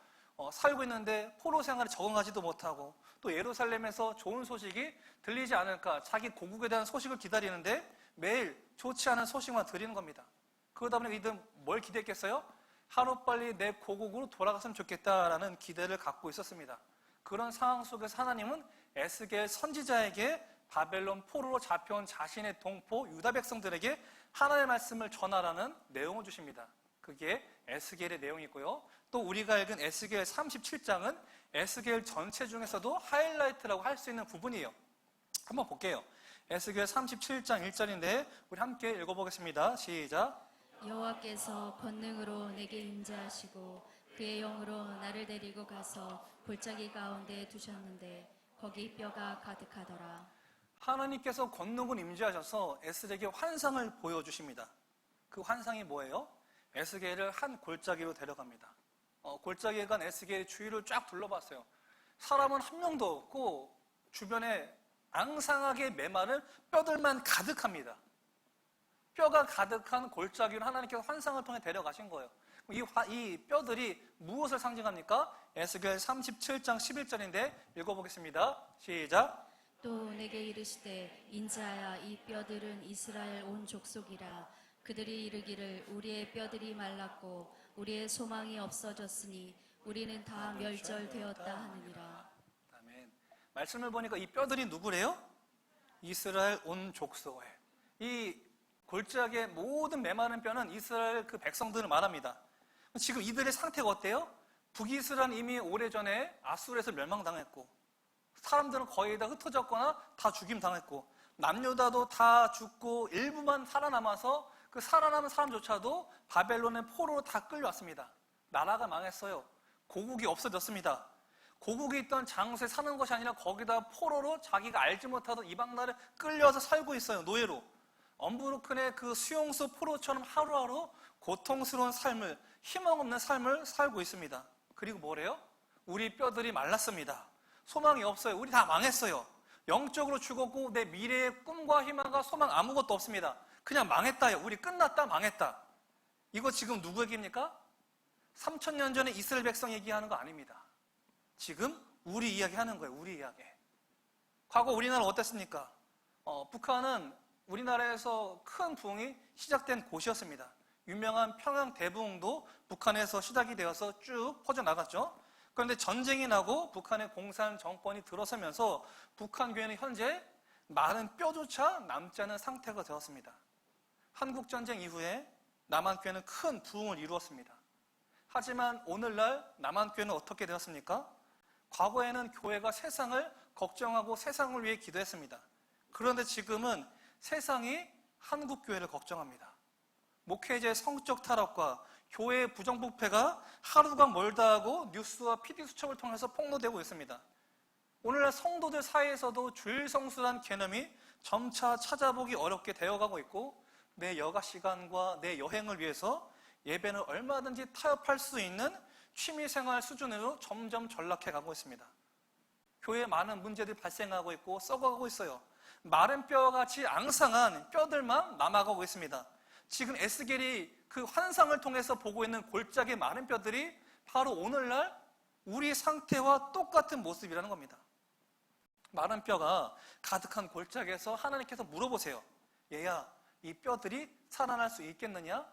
살고 있는데 포로 생활에 적응하지도 못하고 또 예루살렘에서 좋은 소식이 들리지 않을까 자기 고국에 대한 소식을 기다리는데 매일 좋지 않은 소식만 들리는 겁니다. 그러다 보니 이들은 뭘 기대했겠어요? 하루빨리 내 고국으로 돌아갔으면 좋겠다라는 기대를 갖고 있었습니다. 그런 상황 속에서 하나님은 에스겔 선지자에게 바벨론 포로로 잡혀온 자신의 동포 유다 백성들에게 하나님의 말씀을 전하라는 내용을 주십니다. 그게 에스겔의 내용이고요. 또 우리가 읽은 에스겔 37장은 에스겔 전체 중에서도 하이라이트라고 할 수 있는 부분이에요. 한번 볼게요. 에스겔 37장 1절인데 우리 함께 읽어보겠습니다. 시작. 여호와께서 권능으로 내게 임재하시고 그의 영으로 나를 데리고 가서 골짜기 가운데 두셨는데 거기 뼈가 가득하더라. 하나님께서 권능을 임재하셔서 에스겔에게 환상을 보여주십니다. 그 환상이 뭐예요? 에스겔을 한 골짜기로 데려갑니다. 골짜기에 간 에스겔의 주위를 쫙 둘러봤어요. 사람은 한 명도 없고 주변에 앙상하게 메마른 뼈들만 가득합니다. 뼈가 가득한 골짜기로 하나님께서 환상을 통해 데려가신 거예요. 이 뼈들이 무엇을 상징합니까? 에스겔 37장 11절인데 읽어보겠습니다. 시작. 또 내게 이르시되 인자야 이 뼈들은 이스라엘 온 족속이라. 그들이 이르기를 우리의 뼈들이 말랐고 우리의 소망이 없어졌으니 우리는 다 멸절되었다 하느니라. 아멘. 말씀을 보니까 이 뼈들이 누구래요? 이스라엘 온 족속이에요. 이 골짜기의 모든 메마른 뼈는 이스라엘 그 백성들을 말합니다. 지금 이들의 상태가 어때요? 북이스라엘은 이미 오래전에 아수르에서 멸망당했고 사람들은 거의 다 흩어졌거나 다 죽임당했고 남유다도 다 죽고 일부만 살아남아서 그 살아남은 사람조차도 바벨론의 포로로 다 끌려왔습니다. 나라가 망했어요. 고국이 없어졌습니다. 고국에 있던 장소에 사는 것이 아니라 거기다 포로로 자기가 알지 못하던 이방 나라에 끌려와서 살고 있어요. 노예로. 언브로큰의 그 수용소 포로처럼 하루하루 고통스러운 삶을, 희망 없는 삶을 살고 있습니다. 그리고 뭐래요? 우리 뼈들이 말랐습니다. 소망이 없어요. 우리 다 망했어요. 영적으로 죽었고 내 미래의 꿈과 희망과 소망 아무것도 없습니다. 그냥 망했다요. 우리 끝났다, 망했다. 이거 지금 누구 얘기입니까? 3000년 전에 이스라엘 백성 얘기하는 거 아닙니다. 지금 우리 이야기 하는 거예요. 우리 이야기. 과거 우리나라 어땠습니까? 북한은 우리나라에서 큰 부흥이 시작된 곳이었습니다. 유명한 평양 대부흥도 북한에서 시작이 되어서 쭉 퍼져나갔죠. 그런데 전쟁이 나고 북한의 공산 정권이 들어서면서 북한 교회는 현재 많은 뼈조차 남지 않은 상태가 되었습니다. 한국전쟁 이후에 남한교회는 큰 부흥을 이루었습니다. 하지만 오늘날 남한교회는 어떻게 되었습니까? 과거에는 교회가 세상을 걱정하고 세상을 위해 기도했습니다. 그런데 지금은 세상이 한국교회를 걱정합니다. 목회자의 성적 타락과 교회의 부정부패가 하루가 멀다 하고 뉴스와 PD수첩을 통해서 폭로되고 있습니다. 오늘날 성도들 사이에서도 주일성수란 개념이 점차 찾아보기 어렵게 되어가고 있고 내 여가 시간과 내 여행을 위해서 예배는 얼마든지 타협할 수 있는 취미생활 수준으로 점점 전락해가고 있습니다. 교회에 많은 문제들이 발생하고 있고 썩어가고 있어요. 마른 뼈같이 앙상한 뼈들만 남아가고 있습니다. 지금 에스겔이 그 환상을 통해서 보고 있는 골짜기 마른 뼈들이 바로 오늘날 우리 상태와 똑같은 모습이라는 겁니다. 마른 뼈가 가득한 골짜기에서 하나님께서 물어보세요. 얘야, 이 뼈들이 살아날 수 있겠느냐?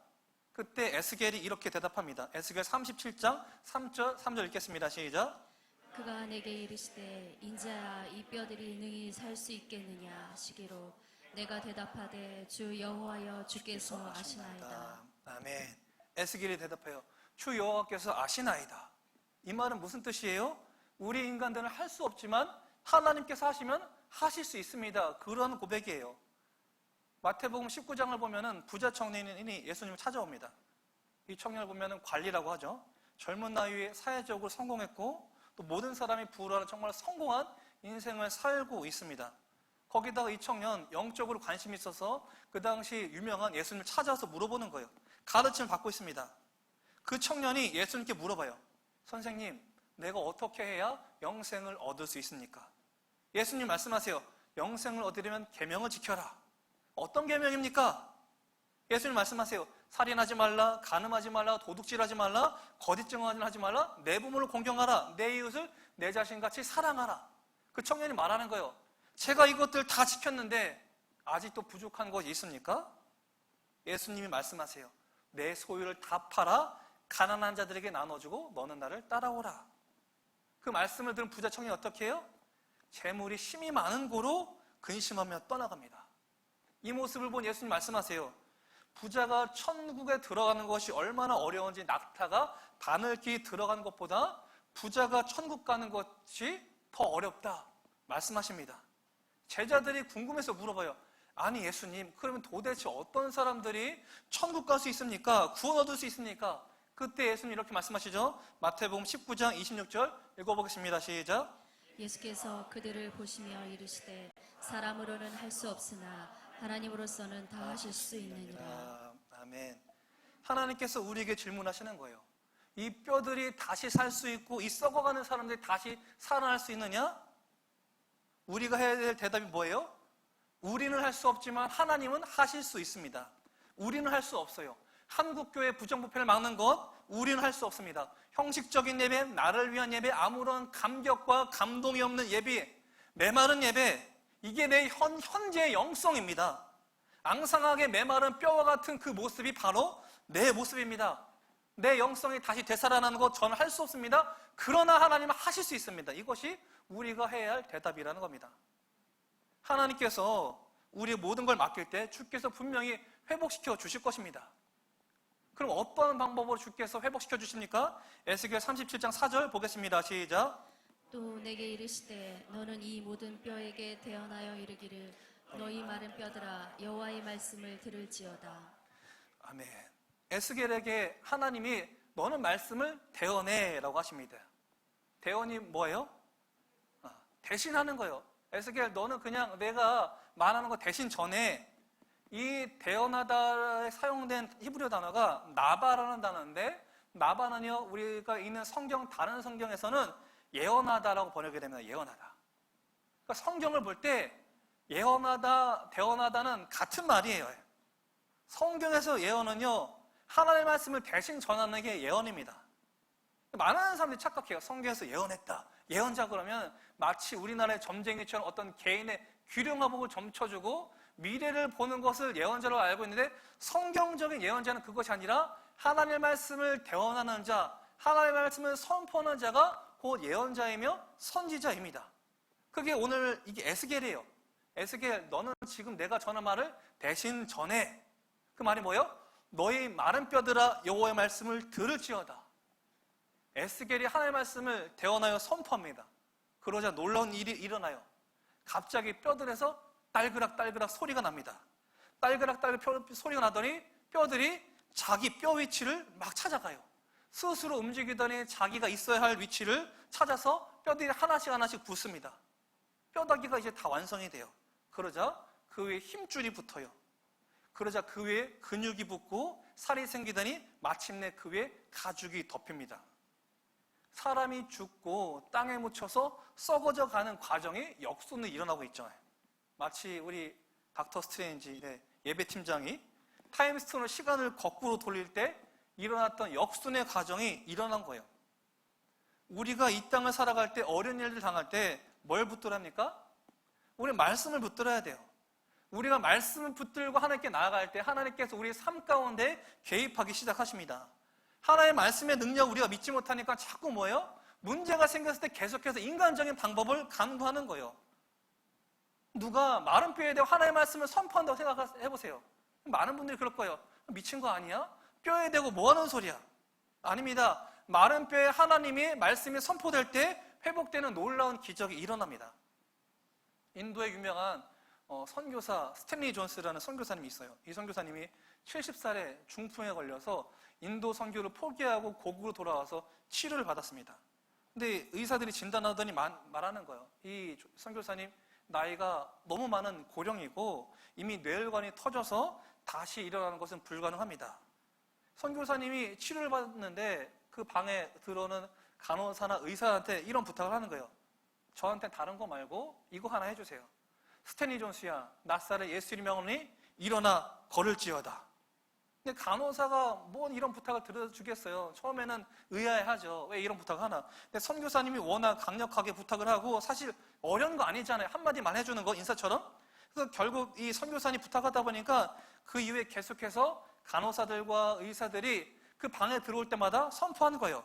그때 에스겔이 이렇게 대답합니다. 에스겔 37장 3절 읽겠습니다. 시작. 그가 내게 이르시되 인자야 이 뼈들이 능히 살 수 있겠느냐 하시기로 내가 대답하되 주 여호와여 주께서 아시나이다. 아멘. 에스겔이 대답해요. 주 여호와께서 아시나이다. 이 말은 무슨 뜻이에요? 우리 인간들은 할 수 없지만 하나님께서 하시면 하실 수 있습니다. 그런 고백이에요. 마태복음 19장을 보면은 부자 청년이 예수님을 찾아옵니다. 이 청년을 보면은 관리라고 하죠. 젊은 나이에 사회적으로 성공했고 또 모든 사람이 부러워하는 정말 성공한 인생을 살고 있습니다. 거기다가 이 청년 영적으로 관심이 있어서 그 당시 유명한 예수님을 찾아와서 물어보는 거예요. 가르침을 받고 있습니다. 그 청년이 예수님께 물어봐요. 선생님, 내가 어떻게 해야 영생을 얻을 수 있습니까? 예수님 말씀하세요. 영생을 얻으려면 계명을 지켜라. 어떤 계명입니까? 예수님 말씀하세요. 살인하지 말라, 간음하지 말라, 도둑질하지 말라, 거짓 증언하지 말라, 내 부모를 공경하라, 내 이웃을 내 자신같이 사랑하라. 그 청년이 말하는 거예요. 제가 이것들 다 지켰는데 아직도 부족한 것이 있습니까? 예수님이 말씀하세요. 내 소유를 다 팔아 가난한 자들에게 나눠주고 너는 나를 따라오라. 그 말씀을 들은 부자 청년이 어떻게 해요? 재물이 힘이 많은 고로 근심하며 떠나갑니다. 이 모습을 본 예수님 말씀하세요. 부자가 천국에 들어가는 것이 얼마나 어려운지 낙타가 바늘길이 들어가는 것보다 부자가 천국 가는 것이 더 어렵다 말씀하십니다. 제자들이 궁금해서 물어봐요. 아니 예수님, 그러면 도대체 어떤 사람들이 천국 갈 수 있습니까? 구원 얻을 수 있습니까? 그때 예수님 이렇게 말씀하시죠. 마태복음 19장 26절 읽어보겠습니다. 시작. 예수께서 그들을 보시며 이르시되 사람으로는 할 수 없으나 하나님으로서는 다 하실 수 있느니라. 아멘. 하나님께서 우리에게 질문하시는 거예요. 이 뼈들이 다시 살 수 있고 이 썩어가는 사람들이 다시 살아날 수 있느냐? 우리가 해야 될 대답이 뭐예요? 우리는 할 수 없지만 하나님은 하실 수 있습니다. 우리는 할 수 없어요. 한국교회 부정부패를 막는 것 우리는 할 수 없습니다. 형식적인 예배, 나를 위한 예배, 아무런 감격과 감동이 없는 예배, 메마른 예배, 이게 내 현재의 영성입니다. 앙상하게 메마른 뼈와 같은 그 모습이 바로 내 모습입니다. 내 영성이 다시 되살아나는 것 저는 할 수 없습니다. 그러나 하나님은 하실 수 있습니다. 이것이 우리가 해야 할 대답이라는 겁니다. 하나님께서 우리의 모든 걸 맡길 때 주께서 분명히 회복시켜 주실 것입니다. 그럼 어떤 방법으로 주께서 회복시켜 주십니까? 에스겔 37장 4절 보겠습니다. 시작. 또 내게 이르시되 너는 이 모든 뼈에게 대언하여 이르기를 너희 마른 뼈들아 여호와의 말씀을 들을지어다. 아멘. 에스겔에게 하나님이 너는 말씀을 대언해라고 하십니다. 대언이 뭐예요? 대신하는 거예요. 에스겔 너는 그냥 내가 말하는 거 대신 전해. 이 대언하다에 사용된 히브리어 단어가 나바라는 단어인데 나바는요 우리가 읽는 성경 다른 성경에서는 예언하다라고 번역이 됩니다. 예언하다. 그러니까 성경을 볼 때 예언하다, 대언하다는 같은 말이에요. 성경에서 예언은요, 하나님의 말씀을 대신 전하는 게 예언입니다. 많은 사람들이 착각해요. 성경에서 예언했다. 예언자 그러면 마치 우리나라의 점쟁이처럼 어떤 개인의 귀룡하복을 점쳐주고 미래를 보는 것을 예언자로 알고 있는데, 성경적인 예언자는 그것이 아니라 하나님의 말씀을 대언하는 자, 하나님의 말씀을 선포하는 자가 곧 예언자이며 선지자입니다. 그게 오늘 이게 에스겔이에요. 에스겔, 너는 지금 내가 전한 말을 대신 전해. 그 말이 뭐예요? 너희 마른 뼈들아 여호와의 말씀을 들을지어다. 에스겔이 하나님의 말씀을 대언하여 선포합니다. 그러자 놀라운 일이 일어나요. 갑자기 뼈들에서 딸그락딸그락 소리가 납니다. 딸그락딸그락 소리가 나더니 뼈들이 자기 뼈 위치를 막 찾아가요. 스스로 움직이더니 자기가 있어야 할 위치를 찾아서 뼈들이 하나씩 붙습니다. 뼈다귀가 이제 다 완성이 돼요. 그러자 그 위에 힘줄이 붙어요. 그러자 그 위에 근육이 붙고 살이 생기더니 마침내 그 위에 가죽이 덮입니다. 사람이 죽고 땅에 묻혀서 썩어져 가는 과정이 역순으로 일어나고 있잖아요. 마치 우리 닥터 스트레인지의 예배팀장이 타임스톤으로 시간을 거꾸로 돌릴 때 일어났던 역순의 과정이 일어난 거예요. 우리가 이 땅을 살아갈 때 어려운 일들 당할 때 뭘 붙들합니까? 우리 말씀을 붙들어야 돼요. 우리가 말씀을 붙들고 하나님께 나아갈 때 하나님께서 우리의 삶 가운데 개입하기 시작하십니다. 하나님의 말씀의 능력 우리가 믿지 못하니까 자꾸 뭐예요? 문제가 생겼을 때 계속해서 인간적인 방법을 강구하는 거예요. 누가 마른 뼈에 대해 하나님의 말씀을 선포한다고 생각해보세요. 많은 분들이 그럴 거예요. 미친 거 아니야? 뼈에 대고 뭐 하는 소리야? 아닙니다. 마른 뼈에 하나님의 말씀이 선포될 때 회복되는 놀라운 기적이 일어납니다. 인도의 유명한 선교사 스탠리 존스라는 선교사님이 있어요. 이 선교사님이 70살에 중풍에 걸려서 인도 선교를 포기하고 고국으로 돌아와서 치료를 받았습니다. 근데 의사들이 진단하더니 말하는 거예요. 이 선교사님 나이가 너무 많은 고령이고 이미 뇌혈관이 터져서 다시 일어나는 것은 불가능합니다. 선교사님이 치료를 받았는데 그 방에 들어오는 간호사나 의사한테 이런 부탁을 하는 거예요. 저한테 다른 거 말고 이거 하나 해주세요. 스탠리 존스야, 나사렛 예수 이름으로 일어나 걸을지어다. 근데 간호사가 뭔 이런 부탁을 들어주겠어요. 처음에는 의아해하죠. 왜 이런 부탁을 하나. 근데 선교사님이 워낙 강력하게 부탁을 하고 사실 어려운 거 아니잖아요. 한마디만 해주는 거 인사처럼. 그래서 결국 이 선교사님이 부탁하다 보니까 그 이후에 계속해서 간호사들과 의사들이 그 방에 들어올 때마다 선포하는 거예요.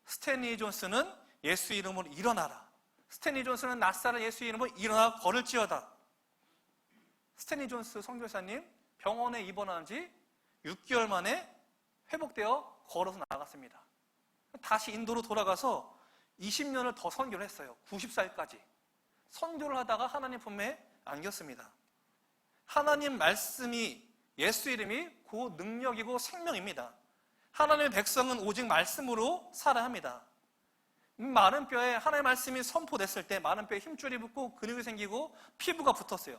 스탠리 존스는 예수 이름으로 일어나라. 스탠리 존스는 나사렛 예수 이름으로 일어나 걸을지어다. 스탠리 존스 선교사님 병원에 입원한 지 6개월 만에 회복되어 걸어서 나갔습니다. 다시 인도로 돌아가서 20년을 더 선교를 했어요. 90살까지. 선교를 하다가 하나님 품에 안겼습니다. 하나님 말씀이, 예수 이름이 그 능력이고 생명입니다. 하나님의 백성은 오직 말씀으로 살아야 합니다. 마른 뼈에 하나님의 말씀이 선포됐을 때 마른 뼈에 힘줄이 붙고 근육이 생기고 피부가 붙었어요.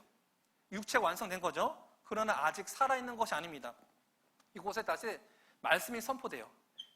육체가 완성된 거죠. 그러나 아직 살아있는 것이 아닙니다. 이곳에 다시 말씀이 선포돼요.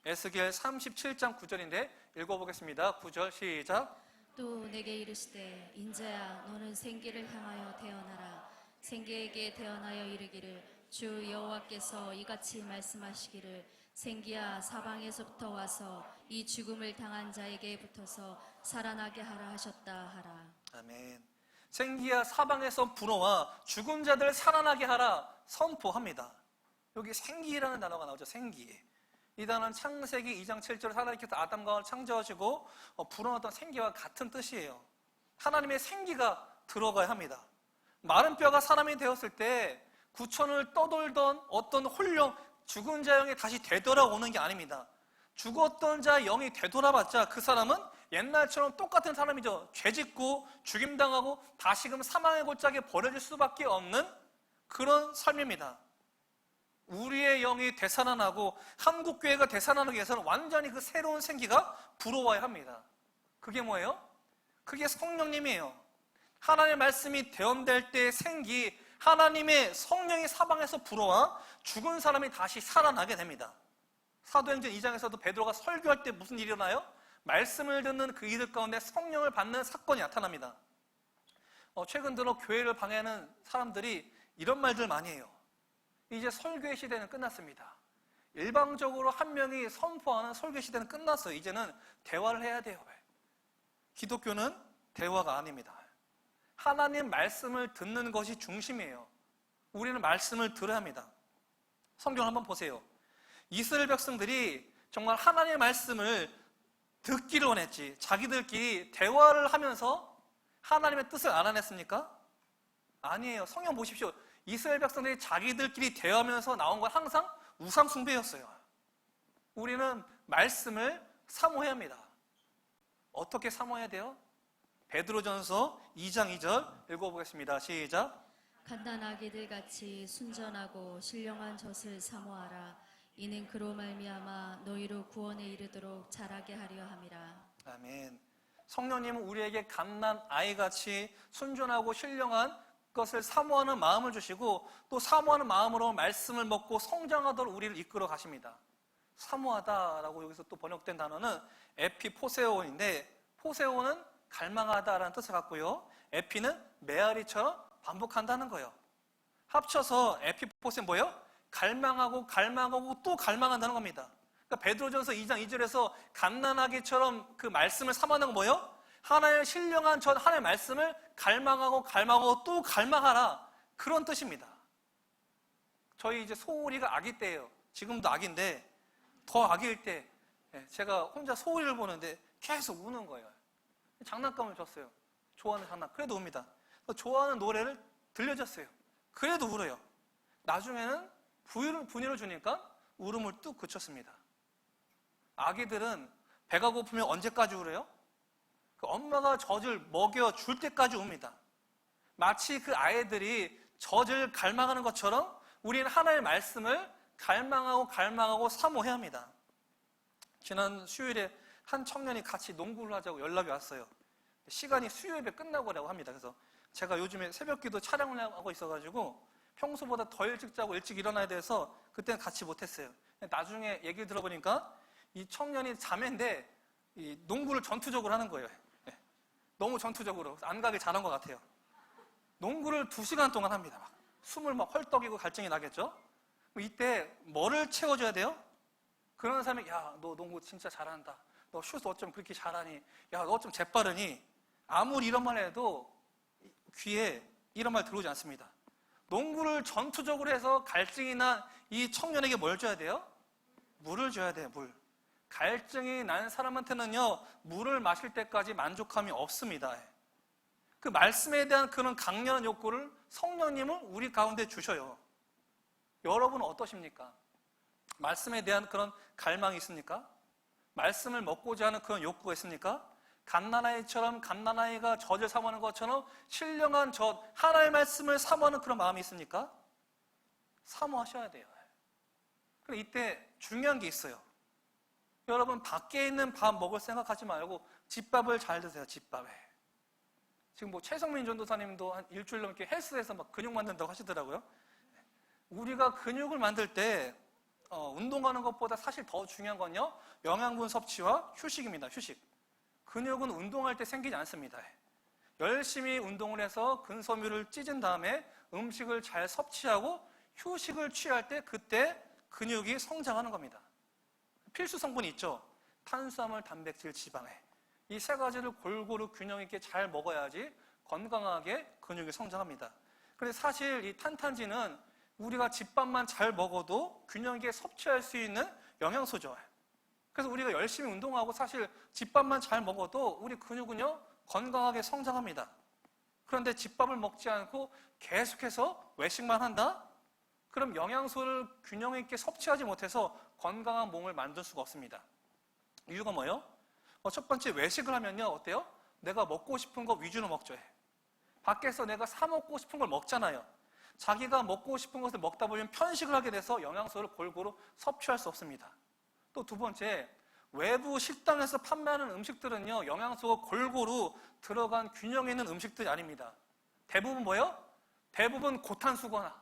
에스겔 37장 9절인데 읽어보겠습니다. 9절 시작. 또 내게 이르시되 인자야 너는 생기를 향하여 대언하라. 생기에게 대언하여 이르기를 주 여호와께서 이같이 말씀하시기를 생기야 사방에서부터 와서 이 죽음을 당한 자에게 붙어서 살아나게 하라 하셨다 하라. 아멘. 생기야 사방에서 불어와 죽은 자들 살아나게 하라 선포합니다. 여기 생기라는 단어가 나오죠. 생기. 이 단어는 창세기 2장 7절에 하나님께서 아담과 하와를 창조하시고 불어넣었던 생기와 같은 뜻이에요. 하나님의 생기가 들어가야 합니다. 마른 뼈가 사람이 되었을 때 구천을 떠돌던 어떤 홀령 죽은 자 영이 다시 되돌아오는 게 아닙니다. 죽었던 자 영이 되돌아봤자 그 사람은 옛날처럼 똑같은 사람이죠. 죄짓고 죽임당하고 다시금 사망의 골짜기에 버려질 수밖에 없는 그런 삶입니다. 우리의 영이 되살아나고 한국교회가 되살아나기 위해서는 완전히 그 새로운 생기가 불어와야 합니다. 그게 뭐예요? 그게 성령님이에요. 하나님의 말씀이 대언될 때의 생기, 하나님의 성령이 사방에서 불어와 죽은 사람이 다시 살아나게 됩니다. 사도행전 2장에서도 베드로가 설교할 때 무슨 일이 일어나요? 말씀을 듣는 그 이들 가운데 성령을 받는 사건이 나타납니다. 최근 들어 교회를 방해하는 사람들이 이런 말들 많이 해요. 이제 설교의 시대는 끝났습니다. 일방적으로 한 명이 선포하는 설교 시대는 끝났어요. 이제는 대화를 해야 돼요. 기독교는 대화가 아닙니다. 하나님 말씀을 듣는 것이 중심이에요. 우리는 말씀을 들어야 합니다. 성경 한번 보세요. 이스라엘 백성들이 정말 하나님의 말씀을 듣기를 원했지, 자기들끼리 대화를 하면서 하나님의 뜻을 알아냈습니까? 아니에요. 성경 보십시오. 이스라엘 백성들이 자기들끼리 대화하면서 나온 건 항상 우상 숭배였어요. 우리는 말씀을 사모해야 합니다. 어떻게 사모해야 돼요? 베드로전서 2장 2절 읽어보겠습니다. 시작. 갓난 아기들 같이 순전하고 신령한 젖을 사모하라. 이는 그로 말미암아 너희로 구원에 이르도록 자라게 하려 함이라. 아멘. 성령님은 우리에게 갓난 아이같이 순전하고 신령한 것을 사모하는 마음을 주시고, 또 사모하는 마음으로 말씀을 먹고 성장하도록 우리를 이끌어 가십니다. 사모하다라고 여기서 또 번역된 단어는 에피포세오인데, 포세오는 갈망하다라는 뜻을 갖고요, 에피는 메아리처럼 반복한다는 거예요. 합쳐서 에피포세 뭐예요? 갈망하고 갈망하고 또 갈망한다는 겁니다. 그러니까 베드로전서 2장 2절에서 갓난아기처럼 그 말씀을 사모하는 건 뭐예요? 하나의 신령한 전 하나의 말씀을 갈망하고 갈망하고 또 갈망하라, 그런 뜻입니다. 저희 이제 소울이가 아기 때예요. 지금도 아기인데 더 아기일 때 제가 혼자 소울이를 보는데 계속 우는 거예요. 장난감을 줬어요. 좋아하는 장난. 그래도 웁니다. 좋아하는 노래를 들려줬어요. 그래도 울어요. 나중에는 분유를 주니까 울음을 뚝 그쳤습니다. 아기들은 배가 고프면 언제까지 울어요? 그 엄마가 젖을 먹여줄 때까지 웁니다. 마치 그 아이들이 젖을 갈망하는 것처럼 우리는 하나님의 말씀을 갈망하고 사모해야 합니다. 지난 수요일에 한 청년이 같이 농구를 하자고 연락이 왔어요. 시간이 수요예배 끝나고라고 합니다. 그래서 제가 요즘에 새벽기도 촬영을 하고 있어가지고 평소보다 더 일찍 자고 일찍 일어나야 돼서 그때는 같이 못했어요. 나중에 얘기를 들어보니까 이 청년이 자매인데 이 농구를 전투적으로 하는 거예요. 너무 전투적으로 안 가길 잘한 것 같아요. 농구를 2시간 동안 합니다. 막 숨을 막 헐떡이고 갈증이 나겠죠. 이때 뭐를 채워줘야 돼요? 그런 사람이 야, 너 농구 진짜 잘한다. 너 슛 어쩜 그렇게 잘하니? 야, 너 어쩜 재빠르니? 아무리 이런 말 해도 귀에 이런 말 들어오지 않습니다. 농구를 전투적으로 해서 갈증이 난 이 청년에게 뭘 줘야 돼요? 물을 줘야 돼요. 물. 갈증이 난 사람한테는요, 물을 마실 때까지 만족함이 없습니다. 그 말씀에 대한 그런 강렬한 욕구를 성령님은 우리 가운데 주셔요. 여러분은 어떠십니까? 말씀에 대한 그런 갈망이 있습니까? 말씀을 먹고자 하는 그런 욕구가 있습니까? 갓난아이처럼 갓난아이가 젖을 사모하는 것처럼 신령한 젖, 하나님의 말씀을 사모하는 그런 마음이 있습니까? 사모하셔야 돼요. 그런데 이때 중요한 게 있어요. 여러분, 밖에 있는 밥 먹을 생각하지 말고 집밥을 잘 드세요. 집밥에. 지금 뭐 최성민 전도사님도 한 일주일 넘게 헬스에서 막 근육 만든다고 하시더라고요. 우리가 근육을 만들 때 운동하는 것보다 사실 더 중요한 건요, 영양분 섭취와 휴식입니다. 휴식. 근육은 운동할 때 생기지 않습니다. 열심히 운동을 해서 근섬유를 찢은 다음에 음식을 잘 섭취하고 휴식을 취할 때 그때 근육이 성장하는 겁니다. 필수 성분이 있죠. 탄수화물, 단백질, 지방에. 이 세 가지를 골고루 균형 있게 잘 먹어야지 건강하게 근육이 성장합니다. 그런데 사실 이 탄탄지는 우리가 집밥만 잘 먹어도 균형 있게 섭취할 수 있는 영양소죠. 그래서 우리가 열심히 운동하고 사실 집밥만 잘 먹어도 우리 근육은요, 건강하게 성장합니다. 그런데 집밥을 먹지 않고 계속해서 외식만 한다? 그럼 영양소를 균형 있게 섭취하지 못해서 건강한 몸을 만들 수가 없습니다. 이유가 뭐예요? 첫 번째, 외식을 하면요, 어때요? 내가 먹고 싶은 거 위주로 먹죠. 밖에서 내가 사 먹고 싶은 걸 먹잖아요. 자기가 먹고 싶은 것을 먹다 보면 편식을 하게 돼서 영양소를 골고루 섭취할 수 없습니다. 또 두 번째, 외부 식당에서 판매하는 음식들은요, 영양소가 골고루 들어간 균형 있는 음식들이 아닙니다. 대부분 뭐예요? 대부분 고탄수거나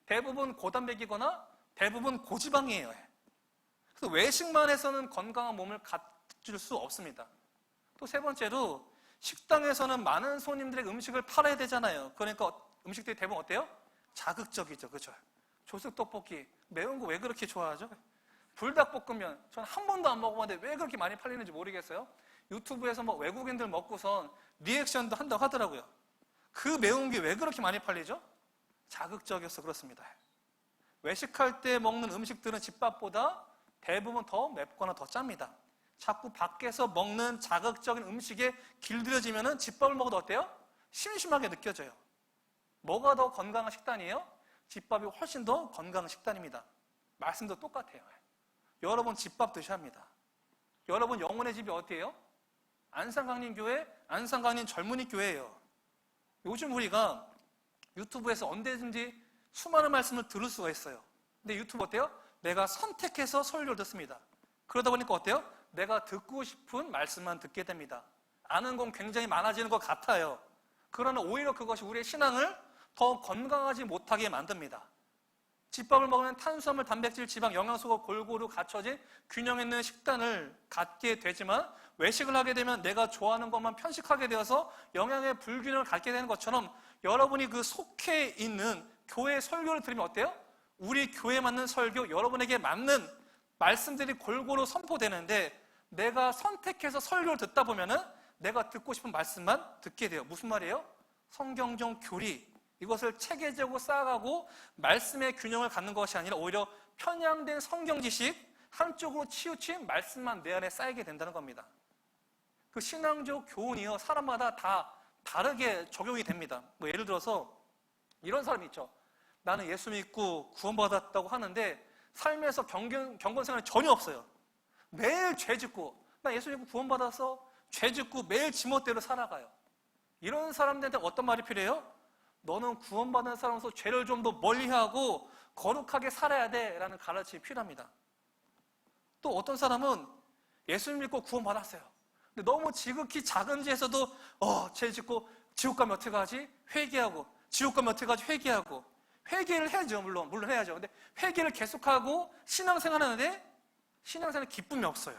대부분 고단백이거나 대부분 고지방이에요. 그래서 외식만 해서는 건강한 몸을 줄 수 없습니다. 또 세 번째로 식당에서는 많은 손님들의 음식을 팔아야 되잖아요. 그러니까 음식들이 대부분 어때요? 자극적이죠. 그죠? 조석떡볶이 매운 거 왜 그렇게 좋아하죠? 불닭볶음면 저는 한 번도 안 먹어봤는데 왜 그렇게 많이 팔리는지 모르겠어요. 유튜브에서 뭐 외국인들 먹고선 리액션도 한다고 하더라고요. 그 매운 게 왜 그렇게 많이 팔리죠? 자극적이어서 그렇습니다. 외식할 때 먹는 음식들은 집밥보다 대부분 더 맵거나 더 짭니다. 자꾸 밖에서 먹는 자극적인 음식에 길들여지면 집밥을 먹어도 어때요? 심심하게 느껴져요. 뭐가 더 건강한 식단이에요? 집밥이 훨씬 더 건강한 식단입니다. 말씀도 똑같아요. 여러분 집밥 드셔야 합니다. 여러분 영혼의 집이 어디예요? 안산강림교회, 안산강림 젊은이 교회예요. 요즘 우리가 유튜브에서 언제든지 수많은 말씀을 들을 수가 있어요. 근데 유튜브 어때요? 내가 선택해서 설교를 듣습니다. 그러다 보니까 어때요? 내가 듣고 싶은 말씀만 듣게 됩니다. 아는 건 굉장히 많아지는 것 같아요. 그러나 오히려 그것이 우리의 신앙을 더 건강하지 못하게 만듭니다. 집밥을 먹으면 탄수화물, 단백질, 지방, 영양소가 골고루 갖춰진 균형 있는 식단을 갖게 되지만 외식을 하게 되면 내가 좋아하는 것만 편식하게 되어서 영양의 불균형을 갖게 되는 것처럼 여러분이 그 속해 있는 교회 설교를 들으면 어때요? 우리 교회에 맞는 설교, 여러분에게 맞는 말씀들이 골고루 선포되는데 내가 선택해서 설교를 듣다 보면은 내가 듣고 싶은 말씀만 듣게 돼요. 무슨 말이에요? 성경적 교리, 이것을 체계적으로 쌓아가고 말씀의 균형을 갖는 것이 아니라 오히려 편향된 성경 지식, 한쪽으로 치우친 말씀만 내 안에 쌓이게 된다는 겁니다. 그 신앙적 교훈이요, 사람마다 다 다르게 적용이 됩니다. 뭐 예를 들어서 이런 사람이 있죠. 나는 예수 믿고 구원받았다고 하는데 삶에서 경건 생활이 전혀 없어요. 매일 죄 짓고, 나 예수 믿고 구원받아서 죄 짓고 매일 지멋대로 살아가요. 이런 사람들한테 어떤 말이 필요해요? 너는 구원받은 사람으로서 죄를 좀 더 멀리하고 거룩하게 살아야 돼 라는 가르침이 필요합니다. 또 어떤 사람은 예수 믿고 구원받았어요. 근데 너무 지극히 작은 죄에서도 죄 짓고 지옥 가면 어떻게 하지? 회개하고, 지옥 가면 어떻게 하지? 회개하고. 회개를 해야죠. 물론 해야죠. 근데 회개를 계속하고 신앙생활하는데 신앙생활에 기쁨이 없어요.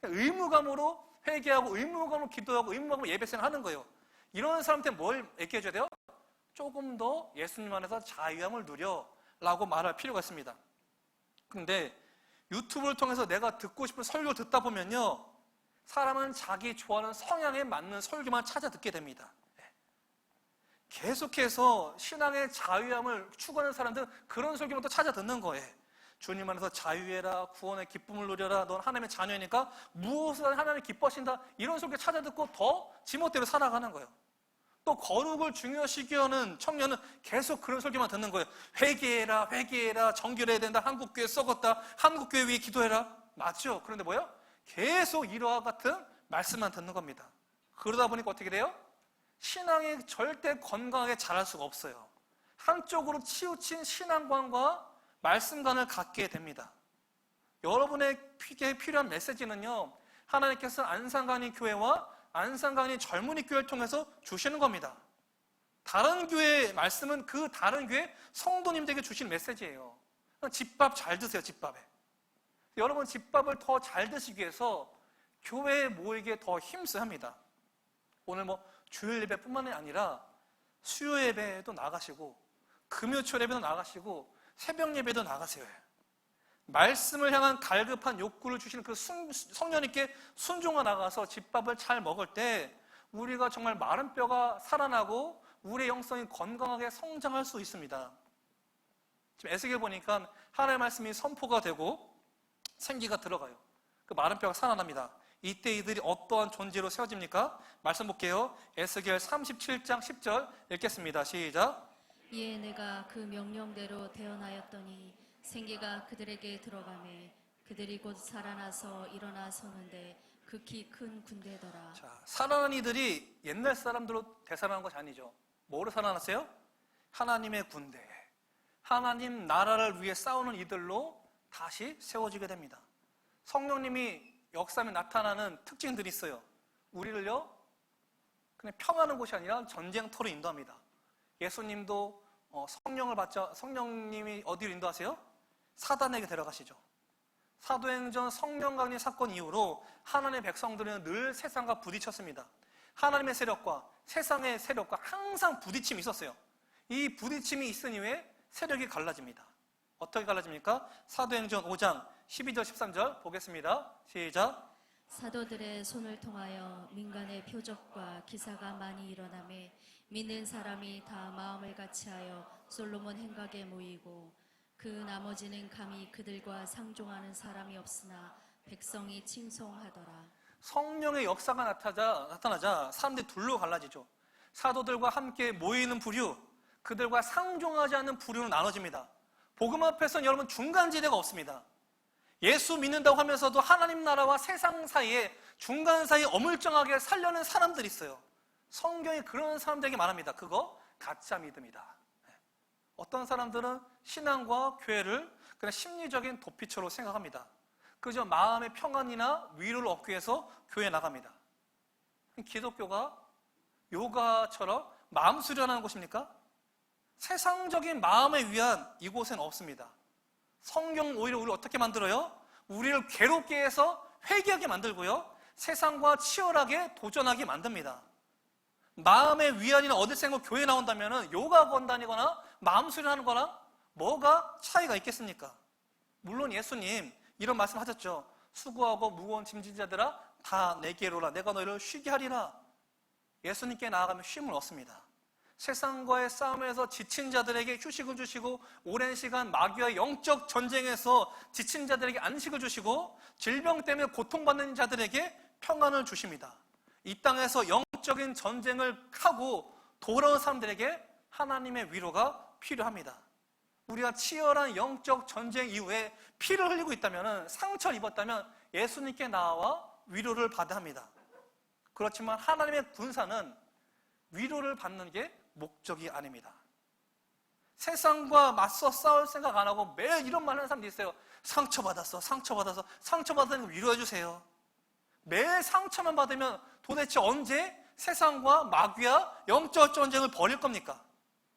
의무감으로 회개하고 의무감으로 기도하고 의무감으로 예배생활 하는 거예요. 이런 사람한테 뭘 얘기해줘야 돼요? 조금 더 예수님 안에서 자유함을 누려 라고 말할 필요가 있습니다. 근데 유튜브를 통해서 내가 듣고 싶은 설교를 듣다 보면요, 사람은 자기 좋아하는 성향에 맞는 설교만 찾아 듣게 됩니다. 계속해서 신앙의 자유함을 추구하는 사람들은 그런 설교만 또 찾아 듣는 거예요. 주님 안에서 자유해라, 구원의 기쁨을 누려라, 넌 하나님의 자녀니까 무엇을 하나님 기뻐하신다, 이런 설교 찾아 듣고 더 지멋대로 살아가는 거예요. 또 거룩을 중요시 여기는 청년은 계속 그런 설교만 듣는 거예요. 회개해라, 회개해라, 정결해야 된다, 한국교회 썩었다, 한국교회 위해 기도해라. 맞죠? 그런데 뭐예요? 계속 이러한 같은 말씀만 듣는 겁니다. 그러다 보니까 어떻게 돼요? 신앙이 절대 건강하게 자랄 수가 없어요. 한쪽으로 치우친 신앙관과 말씀관을 갖게 됩니다. 여러분에게 필요한 메시지는요, 하나님께서 안산강림 교회와 안산강림 젊은이 교회를 통해서 주시는 겁니다. 다른 교회의 말씀은 그 다른 교회 성도님들에게 주신 메시지예요. 집밥 잘 드세요. 집밥에. 여러분 집밥을 더 잘 드시기 위해서 교회에 모이기에 더 힘써야 합니다. 오늘 뭐 주일 예배뿐만 아니라 수요 예배도 나가시고 금요일 예배도 나가시고 새벽 예배도 나가세요. 말씀을 향한 갈급한 욕구를 주시는 그 성령님께 순종하 나가서 집밥을 잘 먹을 때 우리가 정말 마른 뼈가 살아나고 우리의 영성이 건강하게 성장할 수 있습니다. 지금 에스겔 보니까 하나님의 말씀이 선포가 되고 생기가 들어가요. 그 마른 뼈가 살아납니다. 이때 이들이 어떠한 존재로 세워집니까? 말씀 볼게요. 에스겔 37장 10절 읽겠습니다. 시작. 이에 내가 그 명령대로 태어나였더니 생기가 그들에게 들어가매 그들이 곧 살아나서 일어나 서는데 극히 큰 군대더라. 자, 살아난 이들이 옛날 사람들로 되살아난 것이 아니죠. 뭐로 살아났어요? 하나님의 군대, 하나님 나라를 위해 싸우는 이들로 다시 세워지게 됩니다. 성령님이 역사에 나타나는 특징들이 있어요. 우리를요, 그냥 평하는 곳이 아니라 전쟁터로 인도합니다. 예수님도 성령을 받자 성령님이 어디로 인도하세요? 사단에게 데려가시죠. 사도행전 성령 강림 사건 이후로 하나님의 백성들은 늘 세상과 부딪혔습니다. 하나님의 세력과 세상의 세력과 항상 부딪힘이 있었어요. 이 부딪힘이 있은 이후에 세력이 갈라집니다. 어떻게 갈라집니까? 사도행전 5장 12절 13절 보겠습니다. 시작. 사도들의 손을 통하여 민간의 표적과 기사가 많이 일어나매 믿는 사람이 다 마음을 같이하여 솔로몬 행각에 모이고 그 나머지는 감히 그들과 상종하는 사람이 없으나 백성이 칭송하더라. 성령의 역사가 나타나자 사람들이 둘로 갈라지죠. 사도들과 함께 모이는 부류, 그들과 상종하지 않는 부류로 나눠집니다. 복음 앞에서는 여러분 중간지대가 없습니다. 예수 믿는다고 하면서도 하나님 나라와 세상 사이에 중간 사이에 어물쩡하게 살려는 사람들이 있어요. 성경에 그런 사람들에게 말합니다. 그거 가짜 믿음이다. 어떤 사람들은 신앙과 교회를 그냥 심리적인 도피처로 생각합니다. 그저 마음의 평안이나 위로를 얻기 위해서 교회에 나갑니다. 기독교가 요가처럼 마음 수련하는 곳입니까? 세상적인 마음의 위안 이곳엔 없습니다. 성경 오히려 우리를 어떻게 만들어요? 우리를 괴롭게 해서 회개하게 만들고요, 세상과 치열하게 도전하게 만듭니다. 마음의 위안이나 얻을 생각 교회에 나온다면 요가 학원 다니거나 마음 수련하는 거랑 뭐가 차이가 있겠습니까? 물론 예수님 이런 말씀 하셨죠. 수고하고 무거운 짐진 자들아 다 내게로 오라. 내가 너희를 쉬게 하리라. 예수님께 나아가면 쉼을 얻습니다. 세상과의 싸움에서 지친 자들에게 휴식을 주시고, 오랜 시간 마귀와 영적 전쟁에서 지친 자들에게 안식을 주시고, 질병 때문에 고통받는 자들에게 평안을 주십니다. 이 땅에서 영적인 전쟁을 하고 돌아온 사람들에게 하나님의 위로가 필요합니다. 우리가 치열한 영적 전쟁 이후에 피를 흘리고 있다면, 상처를 입었다면 예수님께 나와 위로를 받아야 합니다. 그렇지만 하나님의 군사는 위로를 받는 게 목적이 아닙니다. 세상과 맞서 싸울 생각 안 하고 매일 이런 말 하는 사람도 있어요. 상처받았어. 상처받으니까 위로해 주세요. 매일 상처만 받으면 도대체 언제 세상과 마귀와 영적 전쟁을 벌일 겁니까?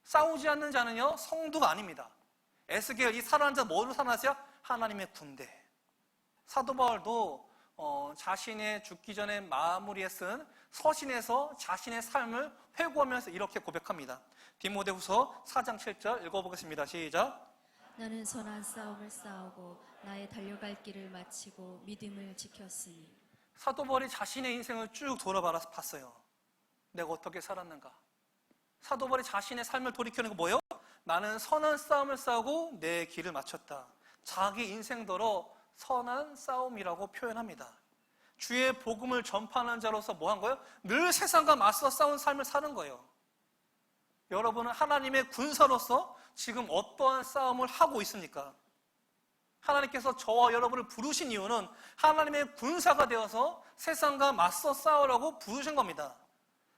싸우지 않는 자는요, 성도가 아닙니다. 에스겔, 이 살아난 자 뭐로 살아났어요? 하나님의 군대. 사도 바울도 자신의 죽기 전에 마무리에 쓴 서신에서 자신의 삶을 회고하면서 이렇게 고백합니다. 디모데후서 4장 7절 읽어보겠습니다. 시작. 나는 선한 싸움을 싸우고 나의 달려갈 길을 마치고 믿음을 지켰으니. 사도 바울이 자신의 인생을 쭉 돌아봤어요. 내가 어떻게 살았는가? 사도 바울이 자신의 삶을 돌이켜는 거 뭐예요? 나는 선한 싸움을 싸우고 내 길을 마쳤다. 자기 인생더러 선한 싸움이라고 표현합니다. 주의 복음을 전파하는 자로서 뭐 한 거예요? 늘 세상과 맞서 싸운 삶을 사는 거예요. 여러분은 하나님의 군사로서 지금 어떠한 싸움을 하고 있습니까? 하나님께서 저와 여러분을 부르신 이유는 하나님의 군사가 되어서 세상과 맞서 싸우라고 부르신 겁니다.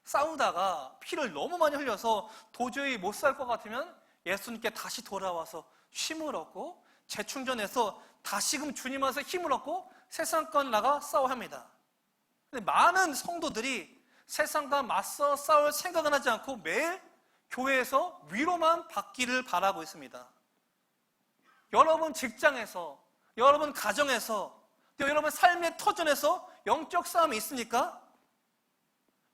싸우다가 피를 너무 많이 흘려서 도저히 못 살 것 같으면 예수님께 다시 돌아와서 쉼을 얻고 재충전해서 다시금 주님 안에서 힘을 얻고 세상과 나가 싸워야 합니다. 근데 많은 성도들이 세상과 맞서 싸울 생각은 하지 않고 매일 교회에서 위로만 받기를 바라고 있습니다. 여러분 직장에서, 여러분 가정에서, 여러분 삶의 터전에서 영적 싸움이 있습니까?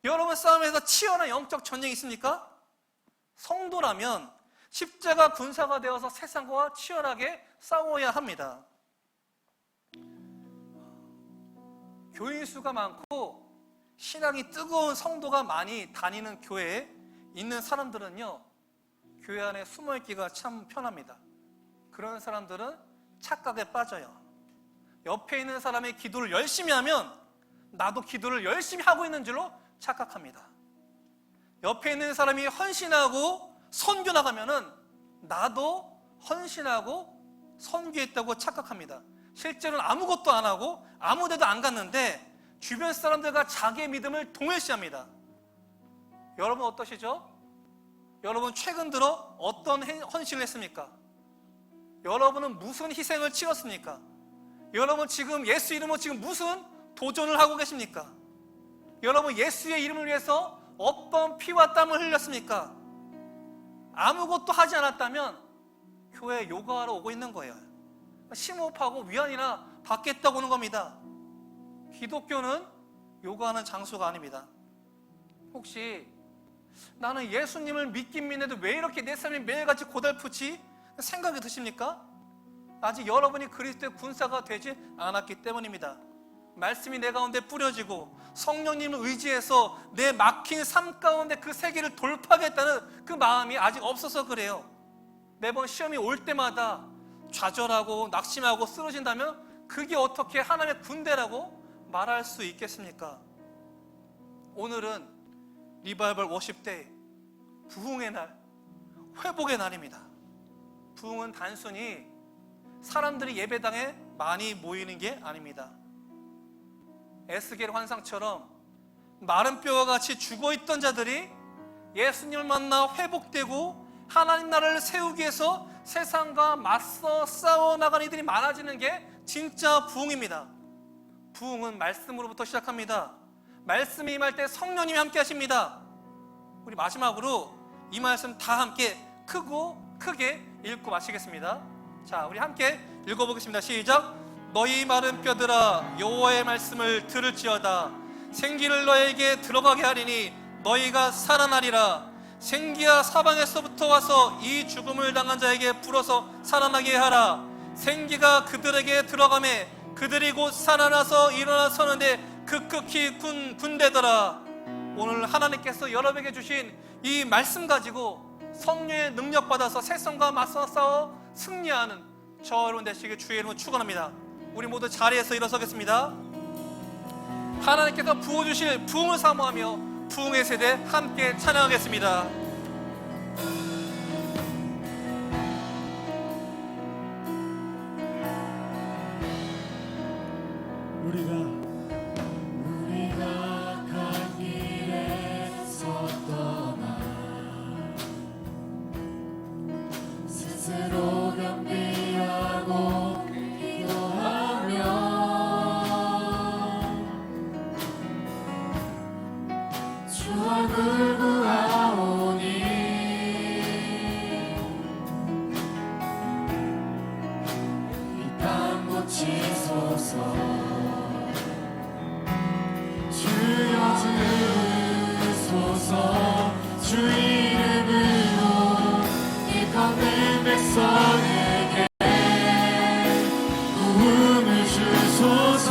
여러분 싸움에서 치열한 영적 전쟁이 있습니까? 성도라면 십자가 군사가 되어서 세상과 치열하게 싸워야 합니다. 교인 수가 많고 신앙이 뜨거운 성도가 많이 다니는 교회에 있는 사람들은요, 교회 안에 숨어있기가 참 편합니다. 그런 사람들은 착각에 빠져요. 옆에 있는 사람이 기도를 열심히 하면 나도 기도를 열심히 하고 있는 줄로 착각합니다. 옆에 있는 사람이 헌신하고 선교 나가면은 나도 헌신하고 선교했다고 착각합니다. 실제로는 아무것도 안 하고 아무 데도 안 갔는데 주변 사람들과 자기의 믿음을 동일시합니다. 여러분 어떠시죠? 여러분 최근 들어 어떤 헌신을 했습니까? 여러분은 무슨 희생을 치렀습니까? 여러분 지금 예수 이름으로 지금 무슨 도전을 하고 계십니까? 여러분 예수의 이름을 위해서 어떤 피와 땀을 흘렸습니까? 아무것도 하지 않았다면 교회에 요가하러 오고 있는 거예요. 심호흡하고 위안이나 받겠다고 하는 겁니다. 기독교는 요구하는 장소가 아닙니다. 혹시 나는 예수님을 믿긴 믿는데 왜 이렇게 내 삶이 매일같이 고달프지? 생각이 드십니까? 아직 여러분이 그리스도의 군사가 되지 않았기 때문입니다. 말씀이 내 가운데 뿌려지고 성령님을 의지해서 내 막힌 삶 가운데 그 세계를 돌파하겠다는 그 마음이 아직 없어서 그래요. 매번 시험이 올 때마다 좌절하고 낙심하고 쓰러진다면 그게 어떻게 하나님의 군대라고 말할 수 있겠습니까? 오늘은 리바이벌 워십 데이, 부흥의 날, 회복의 날입니다. 부흥은 단순히 사람들이 예배당에 많이 모이는 게 아닙니다. 에스겔 환상처럼 마른 뼈와 같이 죽어있던 자들이 예수님을 만나 회복되고 하나님 나라를 세우기 위해서 세상과 맞서 싸워나가는 이들이 많아지는 게 진짜 부흥입니다. 부흥은 말씀으로부터 시작합니다. 말씀이 임할 때 성령님이 함께 하십니다. 우리 마지막으로 이 말씀 다 함께 크게 읽고 마치겠습니다. 자, 우리 함께 읽어보겠습니다. 시작. 너희 마른 뼈들아 여호와의 말씀을 들을지어다. 생기를 너에게 들어가게 하리니 너희가 살아나리라. 생기야 사방에서부터 와서 이 죽음을 당한 자에게 불어서 살아나게 하라. 생기가 그들에게 들어가매 그들이 곧 살아나서 일어나 서는데 급격히 군대더라. 오늘 하나님께서 여러분에게 주신 이 말씀 가지고 성령의 능력 받아서 세상과 맞서 싸워 승리하는 저 여러분 되시길 주의 이름으로 축원합니다. 우리 모두 자리에서 일어서겠습니다. 하나님께서 부어주실 부흥을 사모하며 부흥의 세대 함께 찬양하겠습니다. 우리가 간 길에서 떠나 스스로 겸비하고 기도하며 주 얼굴 구하오니 이 땅 고치소서. 주여 주소서. 주 이름으로 일컫는 백성에게 부흥을 주소서.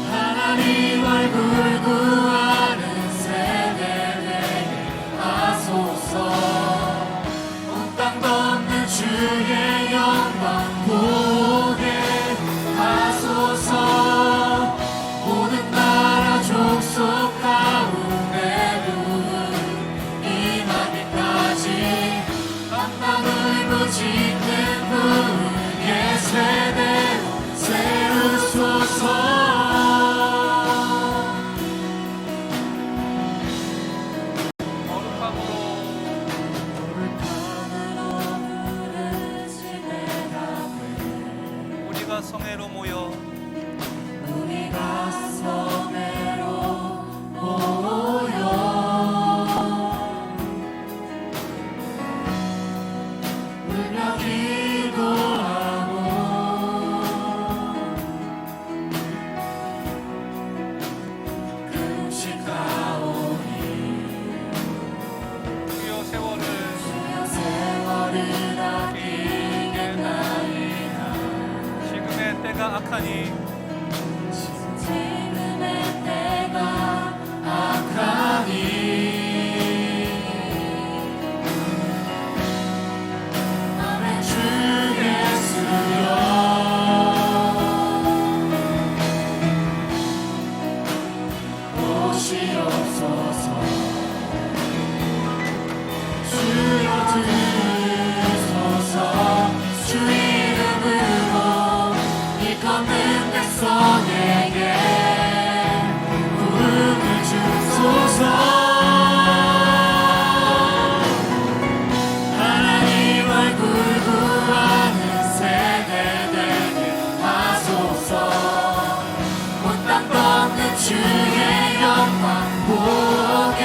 하나님 얼굴 구하는 세대에게 하소서. 온 땅 덮는 주의 영광 보게 하소서. 모든 나라 족속 가운데 부흥 임하기까지 만방을 부짓는 부흥의 세대로 세우소서. 거룩함으로 우리가 성회로 모여 우리가 성회로 모여 울며 기도하고 금식하오니 주여 세월을 아끼겠나이다. 지금의 때가 악하니 지금의 때가 악하니 아멘. 주 예수여 오시옵소서. 주여 주소서. 주 이름으로 일컫는 백성에게 부흥을 주소서. 하나님 얼굴 구하는 세대되게 하소서. 온 땅 덮는 주의 영광 보게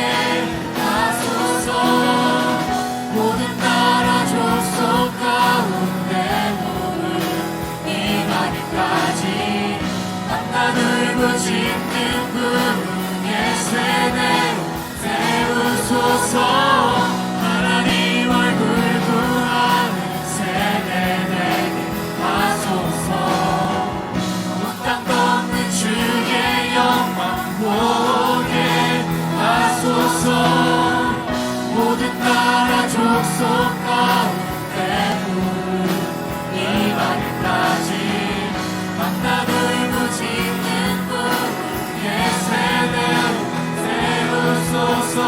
주소서 모든 나라 족속 가운데 부르니 하늘까지 만나 돌고 짓는 부흥의 세대로 세우소서.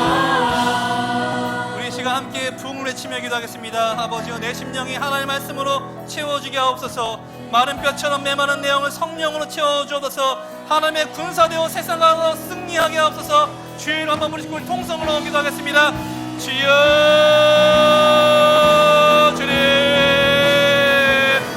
우리 이 시간 함께 부흥을 외치며 기도하겠습니다. 아버지여 내 심령이 하나님의 말씀으로 채워지게 하옵소서. 마른 뼈처럼 메마른 내용을 성령으로 채워주옵소서. 하나님의 군사되어 세상으로 승리하게 하옵소서. 주의 이름 한번 부르시고 우리 통성으로 기도하겠습니다. 주여 주님,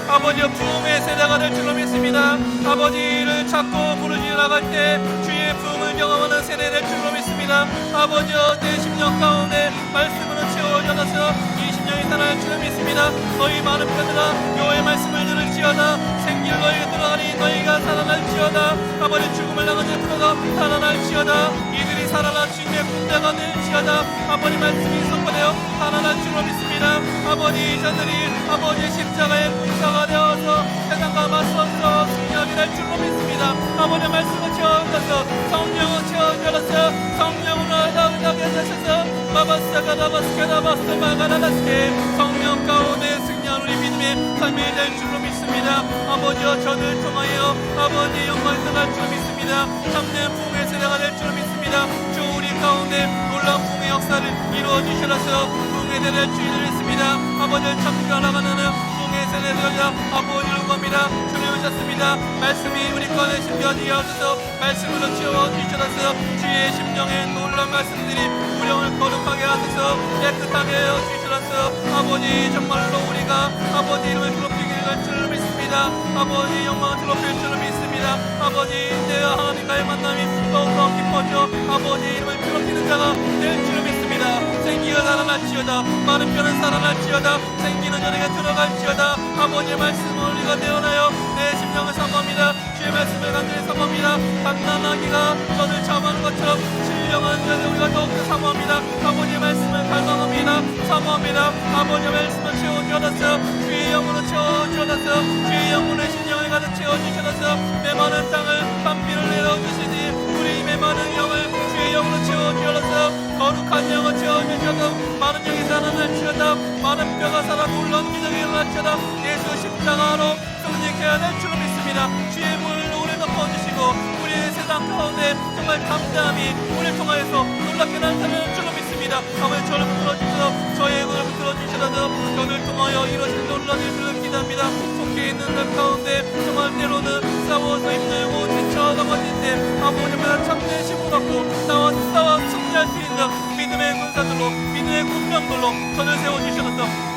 아버지여 부흥의 세대가 될 줄로 믿습니다. 아버지를 찾고 부르짖어 나갈 때 주의 부흥을 경험하는 세대 될 줄로 믿습니다. 아버지여 내 심령 가운데 말씀으로 채워져서 이 심령이 살아날 줄로 믿습니다. 너희 많은 편들아 여호와의 말씀을 들을지어다. 생길 너희가 들어가니 너희가 살아날지어다. 아버지 죽음을 당한 자 들어가 살아날지어다. 이들이 살아나 주님의 군대가 될지어다. 아버지 말씀이 선포되어 살아날 줄로 믿습니다. 아버지 자들이 아버지의 십자가의 군사가 되어서 세상과 맞서서 승리하게 될 줄로 믿습니다. 아버지의 말씀을 채워주셔서 성령을 채워주셔서 성령으로 나오게 하셔서 마바스카다바스카다바스 마가라다스케 성령 가운데 승리한 우리 믿음의 삶이 될 줄로 믿습니다. 아버지여 저를 통하여 아버지의 영광을 나갈 줄 믿습니다. 참된 부흥의 세대가 될 줄 믿습니다. 주 우리 가운데 놀라운 부흥의 역사를 이루어 주셔서 부흥의 대를 주인을 믿습니다. 아버지를 찾고 나가는 부흥의 세대들이라 아버지를 겁니다. 주님 오셨습니다. 말씀이 우리 건에 심겨지게 하셔서 말씀으로 채워주셔서 주의 심령에 놀라운 말씀들이 우령을 거룩하게 하셔서 깨끗하게 해주셔서 아버지 정말로 우리가 아버지 이름을 괴롭히기를 줄 믿습니다. 아버지 영광을 괴롭힐 줄 믿습니다. 아버지 내 하나님과의 만남이 더욱더 깊어져 아버지 이름을 괴롭히는 자가 될 줄 믿습니다. 생기가 살아날지어다. 많은 뼈는 살아날지어다. 생기는 연예가 들어갈지어다. 아버지의 말씀을 우리가 내어나요 내 심령을 사모합니다. 주의 말씀을 간절히 사모합니다. 갓난아기가 저를 참하는 것처럼 신령한 자를 우리가 더욱더 사모합니다. 아버지의 말씀을 갈망합니다. 사모합니다. 아버지의 말씀을 채워주셔서 주의 영으로 채워주셔서 주의 영으로 신령을 가득 채워주셔서 메마른 땅을 밤비를 내려주시니 우리 메마른 영을 주의 영으로 채워주셔서 거룩한 영을 채워주셔서 많은 영이 살아날지어다. 많은 뼈가 살아 놀라운 기적이 일어날지어다. 예수 십자가로 승리케 될 줄로 믿습니다. 주의 문을 오래 덮어주시고 우리의 세상 가운데 정말 담대함이 우리를 통하여서 놀랍게 나타나는 줄로 믿습니다. 아버지 저를 붙들어주셔서 저의 영을 붙들어주시라도 저를 통하여 이루어진 놀라운 일들을 기도합니다. 속해 있는 날 가운데 정말 때로는 싸워서 힘들고 지쳐 넘어질 때 아버지보다 참된 힘을 갖고 싸워 승리할 수 있는 믿음의 군사들로 믿음의 군병들로 저를 세워주셔서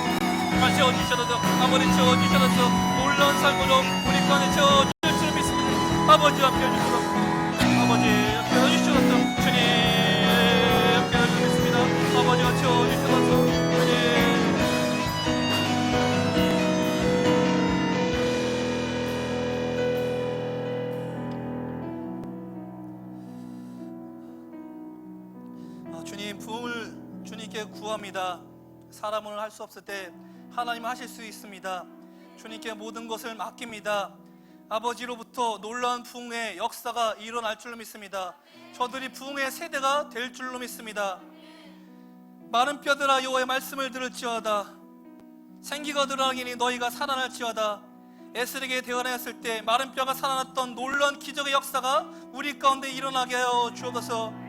채워주셔서 아버지 채워주셔서 놀라운 삶으로 우리 건에 채워주실 줄 믿습니다. 아버지와 함께 해주셔서 아버지 함께 해주셔서 주님 함께 해주실 줄 믿습니다. 아버지와 채워주셔서 주님 주님 부흥을 주님께 구합니다. 사람은 할 수 없을 때 하나님은 하실 수 있습니다. 주님께 모든 것을 맡깁니다. 아버지로부터 놀라운 부흥의 역사가 일어날 줄로 믿습니다. 저들이 부흥의 세대가 될 줄로 믿습니다. 마른 뼈들아 여호와의 말씀을 들을지어다. 생기가 드러나기니 너희가 살아날지어다. 에스겔에게 대언하였을 때 마른 뼈가 살아났던 놀라운 기적의 역사가 우리 가운데 일어나게 하여 주옵소서.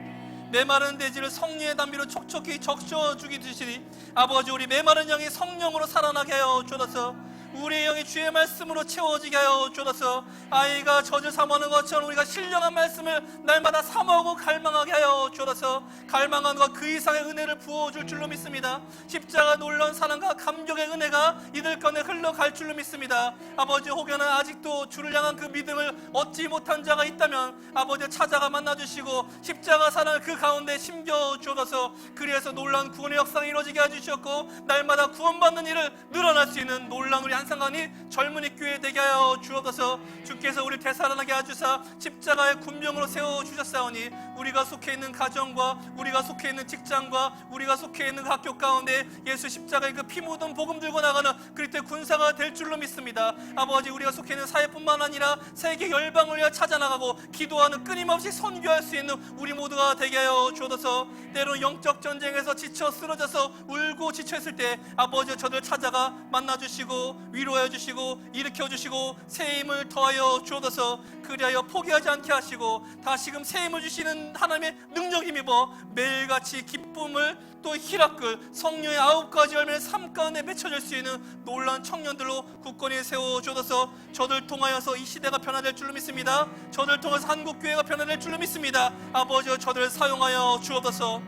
메마른 대지를 성령의 담비로 촉촉히 적셔주기 드시니 아버지 우리 메마른 영이 성령으로 살아나게 하여 주옵소서. 우리의 영이 주의 말씀으로 채워지게 하여 주옵소서. 아이가 젖을 사모하는 것처럼 우리가 신령한 말씀을 날마다 사모하고 갈망하게 하여 주옵소서. 갈망한 것 그 이상의 은혜를 부어줄 줄로 믿습니다. 십자가 놀라운 사랑과 감격의 은혜가 이들 건에 흘러갈 줄로 믿습니다. 아버지 혹여나 아직도 주를 향한 그 믿음을 얻지 못한 자가 있다면 아버지 찾아가 만나주시고 십자가 사랑을 그 가운데 심겨 주옵소서. 그래서 놀라운 구원의 역사가 이루어지게 해주셨고 날마다 구원받는 일을 늘어날 수 있는 놀라운 우리 한상관이 젊은이 교회 되게 하여 주옵소서. 주께서 우리 되살아나게 하주사 십자가의 군병으로 세워주셨사오니 우리가 속해 있는 가정과 우리가 속해 있는 직장과 우리가 속해 있는 학교 가운데 예수 십자가의 그 피 묻은 복음 들고 나가는 그리스도의 군사가 될 줄로 믿습니다. 아버지 우리가 속해 있는 사회뿐만 아니라 세계 열방을 위하여 찾아나가고 기도하는 끊임없이 선교할 수 있는 우리 모두가 되게 하여 주옵소서. 때로는 영적 전쟁에서 지쳐 쓰러져서 울고 지쳐있을 때 아버지 저들 찾아가 만나주시고 위로해 주시고 일으켜 주시고 새 힘을 더하여 주옵소서. 그리하여 포기하지 않게 하시고 다시금 새 힘을 주시는 하나님의 능력 힘입어 매일같이 기쁨을 또 희락을 성령의 9가지 열매의 삶 가운데 맺혀질 수 있는 놀라운 청년들로 굳건히 세워 주옵소서. 저들 통하여서 이 시대가 변화될 줄로 믿습니다. 저들 통해서 한국교회가 변화될 줄로 믿습니다. 아버지 저들을 사용하여 주옵소서.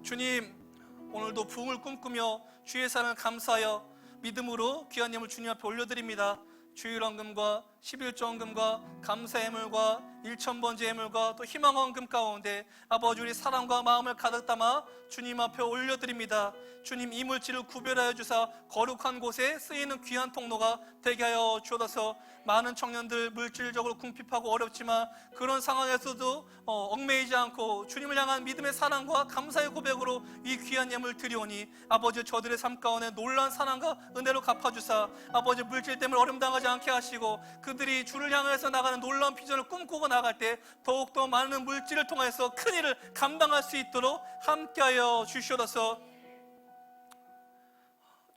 주님, 오늘도 부흥을 꿈꾸며 주의 사랑을 감사하여 믿음으로 귀한 예물 주님 앞에 올려드립니다. 주일헌금과 11조헌금과 감사의 예물과 1,000번째 예물과 또 희망헌금 가운데 아버지 우리 사랑과 마음을 가득 담아 주님 앞에 올려드립니다. 주님, 이물질을 구별하여 주사 거룩한 곳에 쓰이는 귀한 통로가 되게 하여 주옵소서. 많은 청년들 물질적으로 궁핍하고 어렵지만 그런 상황에서도 얽매이지 않고 주님을 향한 믿음의 사랑과 감사의 고백으로 이 귀한 예물 드리오니 아버지 저들의 삶 가운데 놀라운 사랑과 은혜로 갚아주사 아버지 물질 때문에 어려움 당하지 않게 하시고 그들이 주를 향해서 나가는 놀라운 비전을 꿈꾸고 나갈 때 더욱더 많은 물질을 통해서 큰 일을 감당할 수 있도록 함께하여 주시옵소서.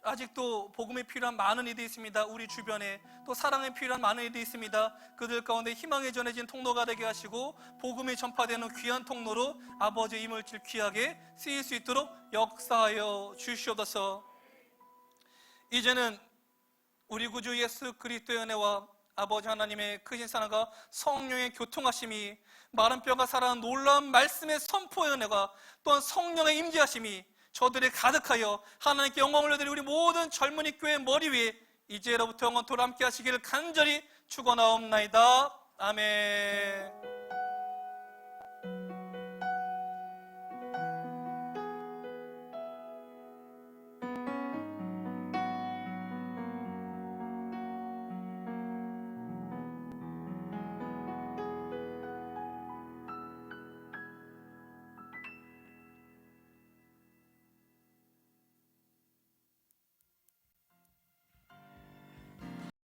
아직도 복음이 필요한 많은 이들이 있습니다. 우리 주변에 또 사랑이 필요한 많은 이들이 있습니다. 그들 가운데 희망이 전해진 통로가 되게 하시고 복음이 전파되는 귀한 통로로 아버지의 이물질 귀하게 쓰일 수 있도록 역사하여 주시옵소서. 이제는 우리 구주 예수 그리스도의 은혜와 아버지 하나님의 크신 사랑과 성령의 교통하심이 마른 뼈가 살아난 놀라운 말씀의 선포의 은혜가 또한 성령의 임재하심이 저들이 가득하여 하나님께 영광을 올려드리 우리 모든 젊은이 교회 머리 위에 이제로부터 영원토록 함께 하시기를 간절히 축원하옵나이다. 아멘.